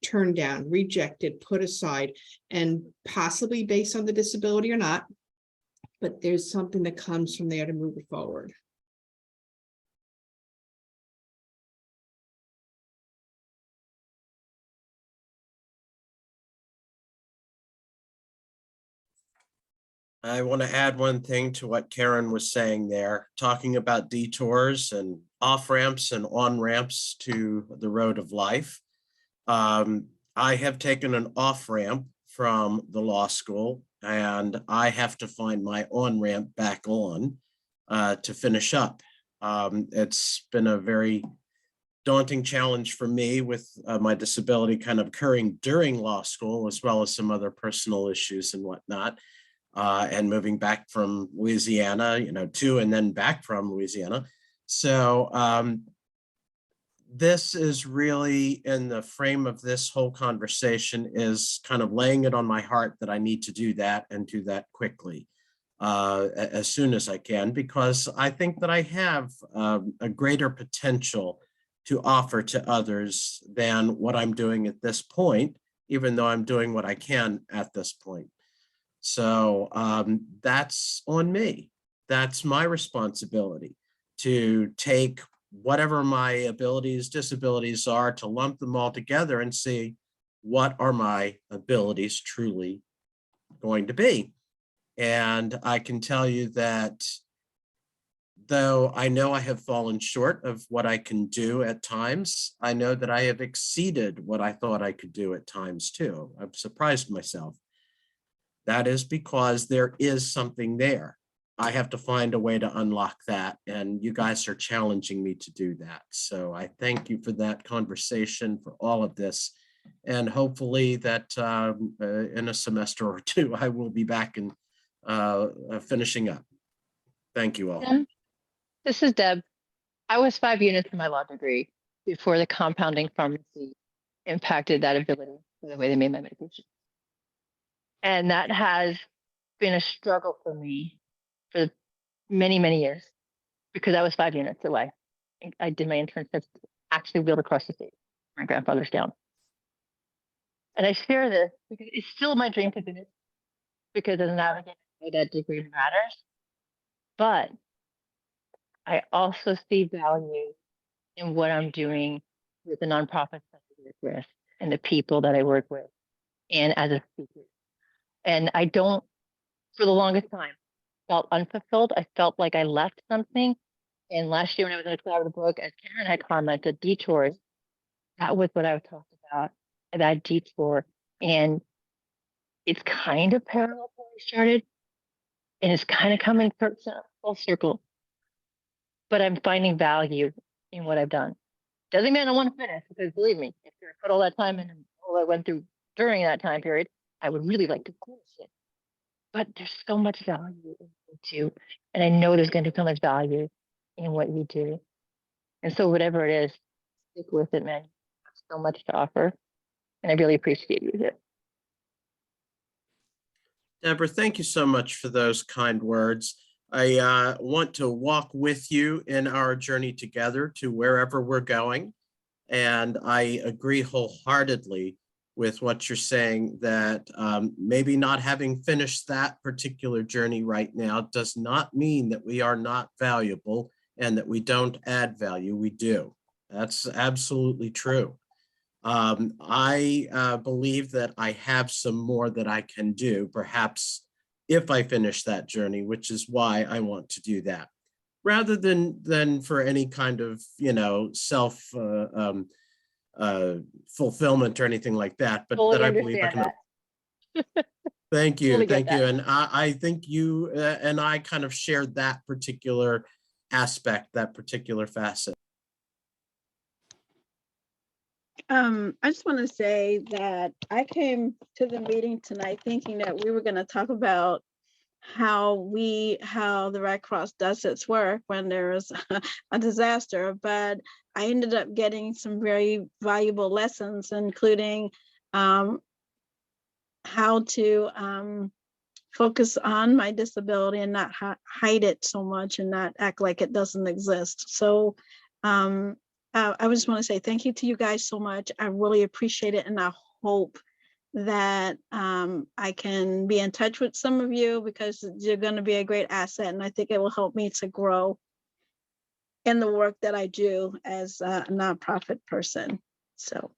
turned down, rejected, put aside, and possibly based on the disability or not, but there's something that comes from there to move it forward. I want to add one thing to what Karen was saying there, talking about detours and off-ramps and on-ramps to the road of life. I have taken an off-ramp from the law school, and I have to find my on-ramp back on to finish up. It's been a very daunting challenge for me with my disability kind of occurring during law school, as well as some other personal issues and whatnot. And moving back from Louisiana, to and then back from Louisiana. So this is really, in the frame of this whole conversation, is kind of laying it on my heart that I need to do that and do that quickly as soon as I can, because I think that I have a greater potential to offer to others than what I'm doing at this point, even though I'm doing what I can at this point. So that's on me. That's my responsibility to take whatever my abilities, disabilities are, to lump them all together and see what are my abilities truly going to be. And I can tell you that though I know I have fallen short of what I can do at times, I know that I have exceeded what I thought I could do at times too. I've surprised myself. That is because there is something there. I have to find a way to unlock that, and you guys are challenging me to do that. So I thank you for that conversation, for all of this, and hopefully that in a semester or two, I will be back and finishing up. Thank you all. This is Deb. I was 5 units in my law degree before the compounding pharmacy impacted that ability for the way they made my medication. And that has been a struggle for me for many, many years because I was 5 units away. I did my internships actually wheeled across the state, my grandfather's down. And I share this because it's still my dream to do this because as an advocate, that degree matters. But I also see value in what I'm doing with the nonprofits that I work with and the people that I work with and as a speaker. And I don't, for the longest time, felt unfulfilled. I felt like I left something. And last year when I was in a collaborative book, as Karen had commented, detours, that was what I was talking about, that detour. And it's kind of parallel to where I started. And it's kind of coming full circle. But I'm finding value in what I've done. Doesn't mean I don't want to finish, because believe me, if I put all that time in and all I went through during that time period, I would really like to finish it. But there's so much value in what you do. And I know there's going to be so much value in what you do. And so whatever it is, stick with it, man. You have so much to offer. And I really appreciate you here. Deborah, thank you so much for those kind words. I want to walk with you in our journey together to wherever we're going. And I agree wholeheartedly with what you're saying, that maybe not having finished that particular journey right now does not mean that we are not valuable and that we don't add value. We do. That's absolutely true. I believe that I have some more that I can do, perhaps if I finish that journey, which is why I want to do that, rather than for any kind of, self fulfillment or anything like that. But Totally that I believe I can. that. Thank you, Totally get thank you, that. and I think you and I kind of shared that particular aspect, that particular facet. I just want to say that I came to the meeting tonight thinking that we were going to talk about how the Red Cross does its work when there is a disaster, but I ended up getting some very valuable lessons, including how to focus on my disability and not hide it so much and not act like it doesn't exist. So I just want to say thank you to you guys so much. I really appreciate it. And I hope that I can be in touch with some of you, because you're going to be a great asset. And I think it will help me to grow in the work that I do as a nonprofit person. So.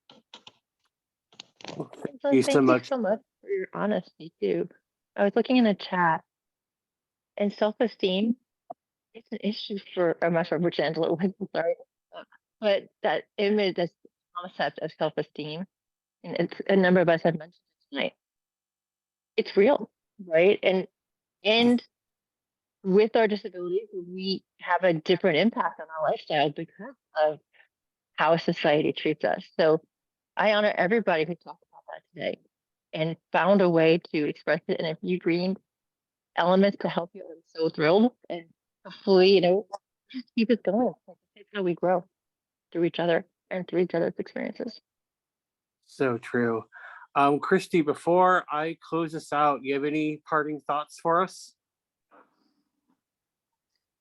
Thank you so much. So much for your honesty too. I was looking in the chat, and self-esteem it's an issue for, I'm not sure which Angela it was, sorry. But that image, that concept of self-esteem, and it's a number of us have mentioned it tonight, it's real, right? And with our disabilities, we have a different impact on our lifestyle because of how society treats us. So I honor everybody who talked about that today and found a way to express it. And if you dreamed elements to help you, I'm so thrilled. And hopefully, just keep it going. It's how we grow through each other and through each other's experiences. So true. Christy, before I close this out, you have any parting thoughts for us?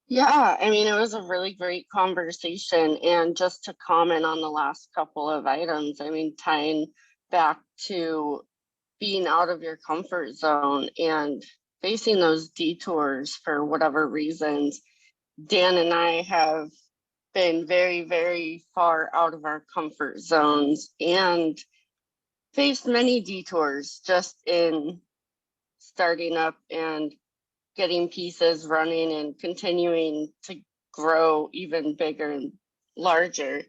Yeah, I mean, it was a really great conversation. And just to comment on the last couple of items, I mean, tying back to being out of your comfort zone and facing those detours for whatever reasons, Dan and I have been very, very far out of our comfort zones and faced many detours just in starting up and getting pieces running and continuing to grow even bigger and larger.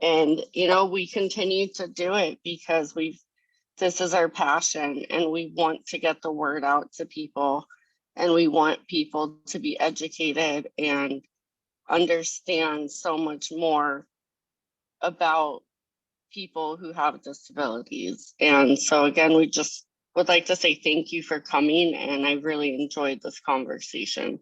And, we continue to do it because this is our passion and we want to get the word out to people and we want people to be educated and understand so much more about people who have disabilities. And so again, we just would like to say thank you for coming, and I really enjoyed this conversation.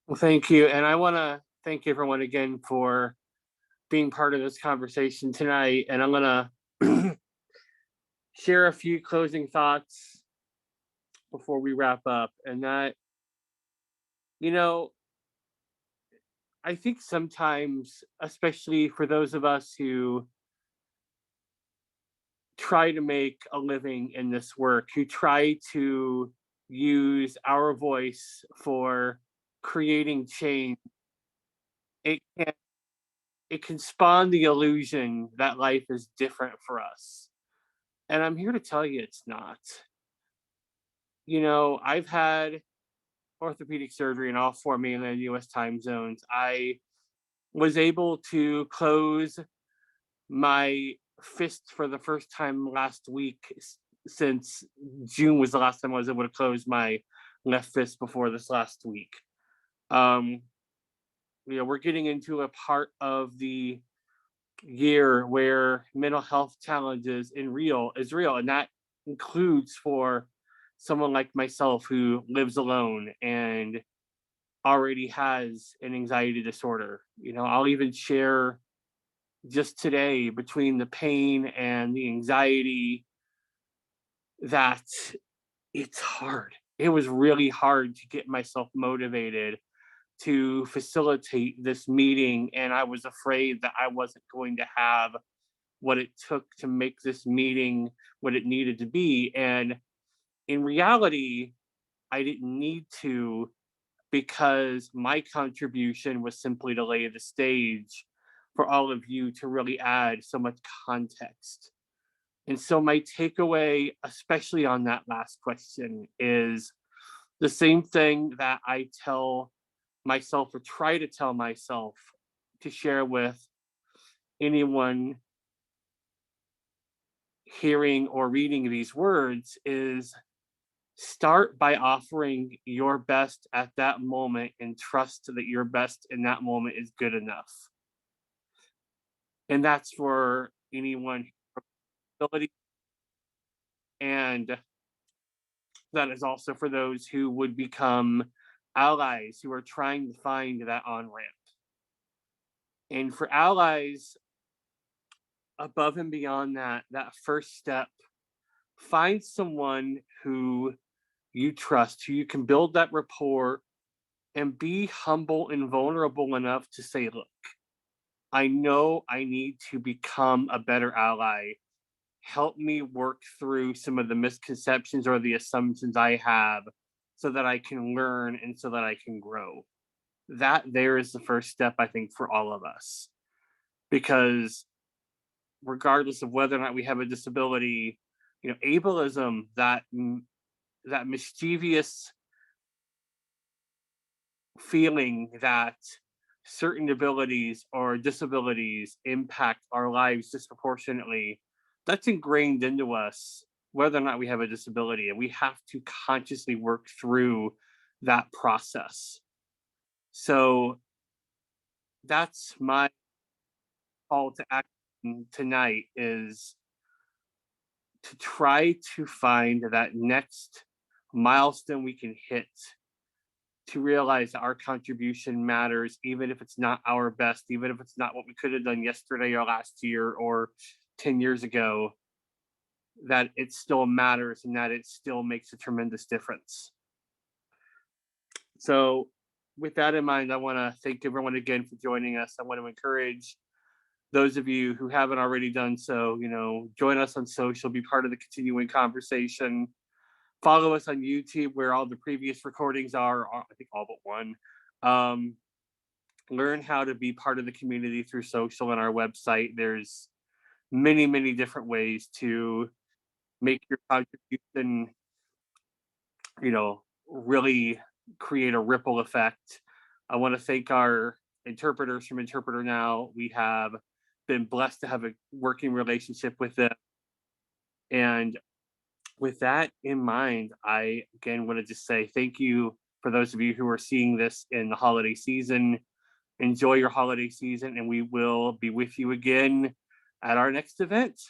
Well, thank you. And I want to thank everyone again for being part of this conversation tonight. And I'm going to share a few closing thoughts before we wrap up. And that, I think sometimes, especially for those of us who try to make a living in this work, who try to use our voice for creating change, it can spawn the illusion that life is different for us. And I'm here to tell you it's not. I've had orthopedic surgery in all 4 mainland US time zones. I was able to close my fist for the first time last week, since June was the last time I was able to close my left fist before this last week. We're getting into a part of the year where mental health challenges is real, and that includes for someone like myself who lives alone and already has an anxiety disorder. I'll even share just today, between the pain and the anxiety, that it's hard. It was really hard to get myself motivated to facilitate this meeting, and I was afraid that I wasn't going to have what it took to make this meeting what it needed to be. And in reality, I didn't need to, because my contribution was simply to lay the stage for all of you to really add so much context. And so my takeaway, especially on that last question, is the same thing that I tell myself, or try to tell myself, to share with anyone hearing or reading these words, is start by offering your best at that moment and trust that your best in that moment is good enough. And that's for anyone with ability, and that is also for those who would become allies who are trying to find that on-ramp. And for allies, above and beyond that first step, find someone who you trust, who you can build that rapport, and be humble and vulnerable enough to say, look, I know I need to become a better ally. Help me work through some of the misconceptions or the assumptions I have, so that I can learn and so that I can grow. That there is the first step, I think, for all of us. Because regardless of whether or not we have a disability, ableism, that mischievous feeling that certain abilities or disabilities impact our lives disproportionately, that's ingrained into us, whether or not we have a disability, and we have to consciously work through that process. So that's my call to action tonight, is to try to find that next milestone we can hit, to realize that our contribution matters, even if it's not our best, even if it's not what we could have done yesterday or last year or 10 years ago, that it still matters and that it still makes a tremendous difference. So with that in mind, I want to thank everyone again for joining us. I want to encourage those of you who haven't already done so, join us on social, be part of the continuing conversation. Follow us on YouTube, where all the previous recordings are, I think all but one. Learn how to be part of the community through social and our website. There's many, many different ways to make your contribution, really create a ripple effect. I want to thank our interpreters from Interpreter Now. We have been blessed to have a working relationship with them. And with that in mind, I again want to just say thank you for those of you who are seeing this in the holiday season. Enjoy your holiday season, and we will be with you again at our next event.